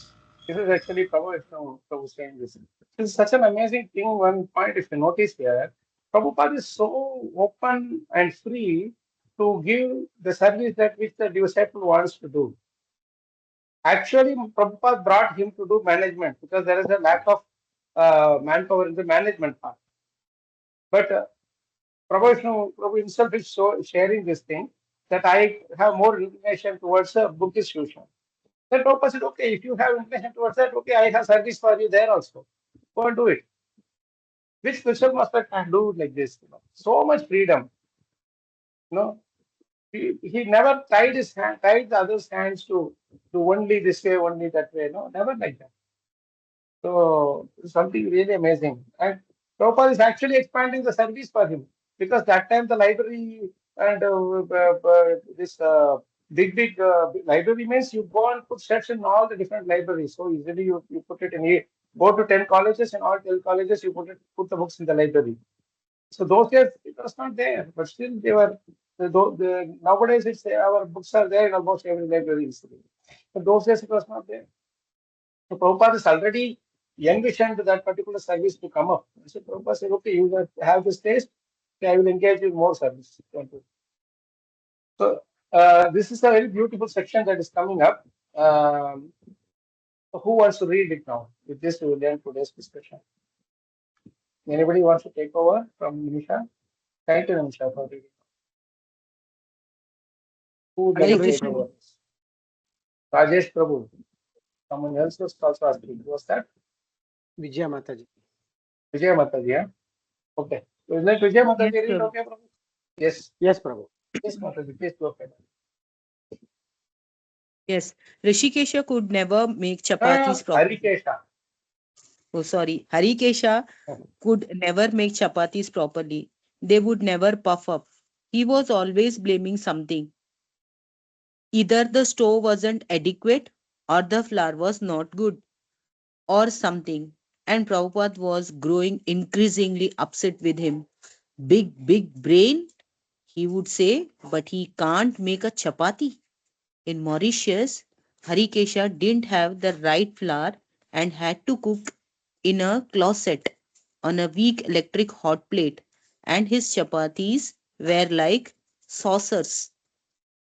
This is actually Prabhu saying this. This is such an amazing thing. One point, if you notice here, Prabhupada is so open and free to give the service that which the disciple wants to do. Actually, Prabhupada brought him to do management because there is a lack of manpower in the management part. But Prabhu himself is sharing this thing that I have more inclination towards a book distribution. Then Prabhupada said, okay, if you have inclination towards that, okay, I have service for you there also. Go and do it. Which spiritual master can do like this? So much freedom. You know, he never tied the other's hands to do only this way, only that way. No, never like that. So something really amazing. And Prabhupada is actually expanding the service for him because that time the library and this library means you go and put sets in all the different libraries. So easily you put it in go to 10 colleges and all 10 colleges you put the books in the library. So those days it was not there, but still they were. Nowadays our books are there in almost every library. But those days it was not there. So Prabhupada is already envisioned that particular service to come up. So Prabhupada said, okay, you have this taste, okay, I will engage in more service. So this is a very beautiful section that is coming up. So who wants to read it now? With this, we will end today's discussion. Anybody wants to take over from Nimisha? Thank you, Nimisha, for reading. Who would like Hare to take Krishna. over? Rajesh Prabhu. Someone else was also asking. Who was that? Vijaya Mataji. Vijay Mataji, yeah? Okay. So is that Vijay Mataji read? Prabhu. Okay, Prabhu? Yes. Yes, Prabhu. Yes, Mataji, please go ahead. Yes, Rishikesha could never make chapatis properly. Harikesha. Oh, sorry. Harikesha could never make chapatis properly. They would never puff up. He was always blaming something. Either the stove wasn't adequate, or the flour was not good, or something. And Prabhupada was growing increasingly upset with him. Big brain, he would say, but he can't make a chapati. In Mauritius, Harikesha didn't have the right flour and had to cook in a closet on a weak electric hot plate, and his chapatis were like saucers,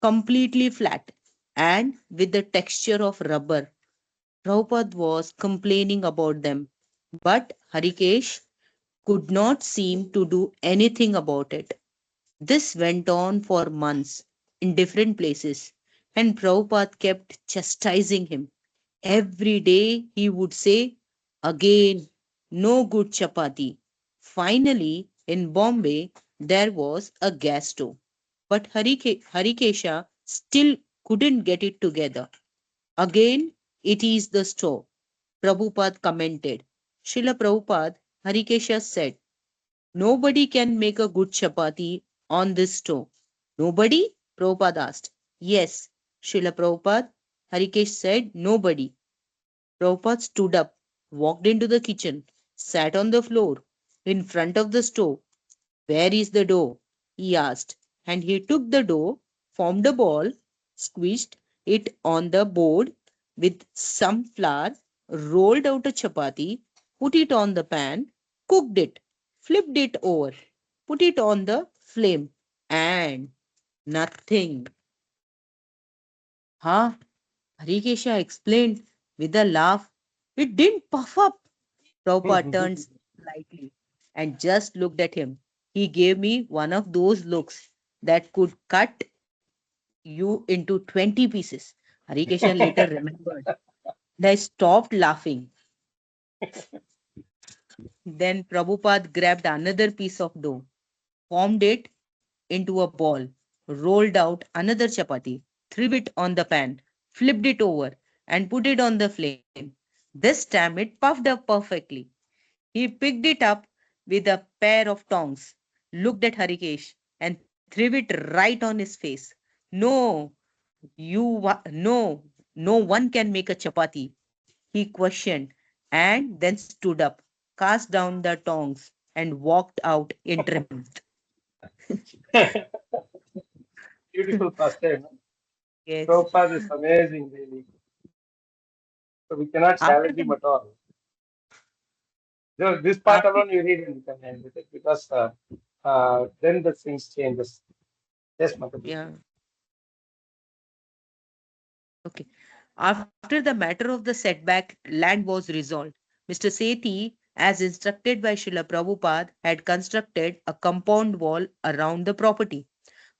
completely flat and with the texture of rubber. Prabhupada was complaining about them, but Harikesh could not seem to do anything about it. This went on for months in different places, and Prabhupada kept chastising him. Every day he would say, "Again, no good chapati." Finally, in Bombay, there was a gas stove, but Harikesha still couldn't get it together. "Again, it is the stove," Prabhupada commented. Srila Prabhupada, Harikesha said, "Nobody can make a good chapati on this stove." "Nobody?" Prabhupada asked. "Yes, Srila Prabhupada." Harikesh said, "Nobody." Prabhupada stood up. walked into the kitchen, sat on the floor in front of the stove. Where is the dough? He asked, and he took the dough, formed a ball, squished it on the board with some flour, rolled out a chapati, put it on the pan, cooked it, flipped it over, put it on the flame, and nothing. Huh? Harikesha explained with a laugh. It didn't puff up. Prabhupada turned slightly and just looked at him. He gave me one of those looks that could cut you into 20 pieces. Harikesha later remembered. And I stopped laughing. Then Prabhupada grabbed another piece of dough, formed it into a ball, rolled out another chapati, threw it on the pan, flipped it over, and put it on the flame. This time it puffed up perfectly. He picked it up with a pair of tongs, looked at Harikesh, and threw it right on his face. No, no, no one can make a chapati, he questioned, and then stood up, cast down the tongs, and walked out in triumph. Beautiful pastime. No? Yes. Prabhupada is amazing, really. So we cannot After challenge the him at all. So this part after alone you read and you can end with it because then the things changes. Yes, Mataji. yeah, okay. After the matter of the setback, land was resolved. Mr. Sethi, as instructed by Srila Prabhupada, had constructed a compound wall around the property.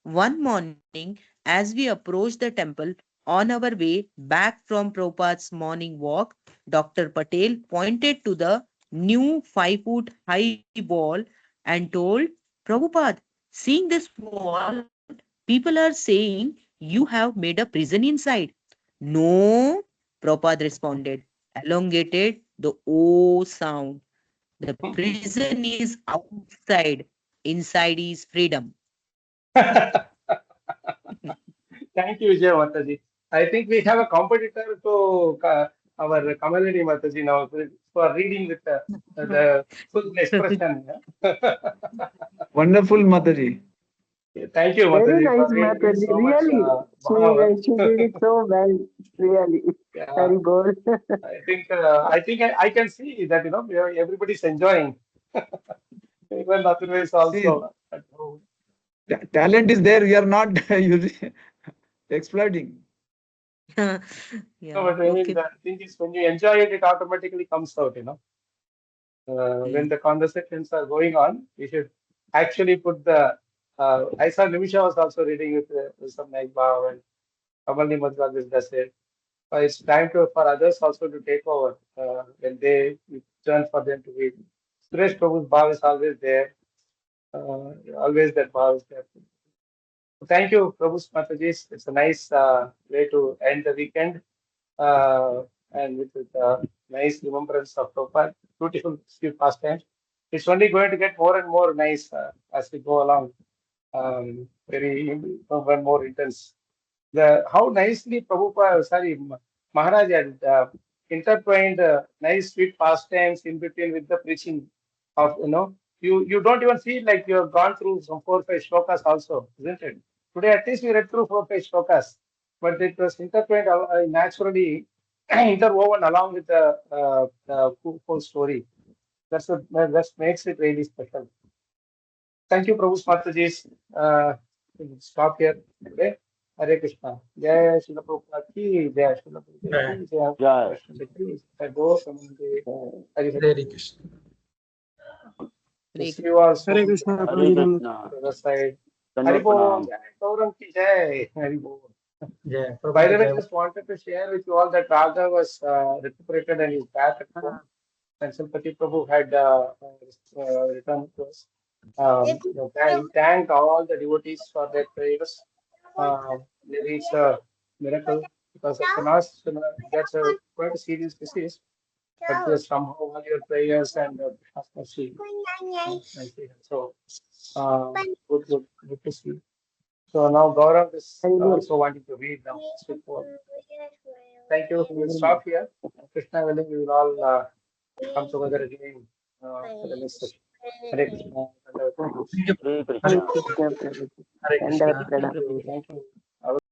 One morning, as we approached the temple on our way back from Prabhupada's morning walk, Dr. Patel pointed to the new 5 foot high wall and told Prabhupada, seeing this wall, people are saying you have made a prison inside. No, Prabhupada responded, elongated the O sound. The prison is outside, inside is freedom. Thank you, Vijay Mataji. I think we have a competitor to our Kamalini Mataji now for reading with the full expression. Wonderful, Mataji. Thank you, Very Mataji, nice, for reading Mataji. so much Really, bhava. she did it so well. Really, Yeah, very good. I can see that everybody's enjoying, even otherwise See, also at home. talent is there. We are not exploiting. No, Yeah, but I mean okay. the thing is when you enjoy it, it automatically comes out. When Mm. the conversations are going on, we should actually put the. I saw Nimisha was also reading with some nice bow and Kamalni Madhvagis does it. It's time for others also to take over when they it's turn for them to read. Suresh Prabhu's bow is always there. Always that bow is there. Thank you, Prabhu's Mataji. It's a nice way to end the weekend and with nice remembrance of Prabhupada. Beautiful sweet pastime. It's only going to get more and more nice as we go along. Very more and more intense. How nicely Prabhupada, Maharaj had intertwined nice sweet pastimes in between with the preaching of you don't even feel like you have gone through some 4 or 5 shlokas also, isn't it? Today at least we read through 4 or 5 shlokas, but it was intertwined naturally interwoven along with the whole story. That makes it really special. Thank you, Prabhu Mataji. We'll stop here today. Hare Krishna. Jai Srila Prabhupada ki, Jai Srila Prabhupada ki, Jai Krishna ki. I go from the Hare Hare Krishna. Hare See you all Hare soon. Krishna, To Prabhuji. the other side. Haribol, Jai Gaurang ki Jai. Haribol. Jai By the Prabhupada way, Jai. just wanted to share with you all that Raga was recuperated and is back at home. And Silpati Prabhu had returned to us. We thank all the devotees for their prayers. They reached a miracle because of Sanas. That's quite a serious disease. But somehow all your prayers and Krishna's mercy. So, good to see. So now Gaurav is Very good. also wanting to read now. Thank you. We will stop here. Krishna willing, we will all come together again for the next session. Hare Krishna. Thank you. Hare Krishna, Prabhuji. Hare Krishna. Dandavad Thank pranam. you. Thank you.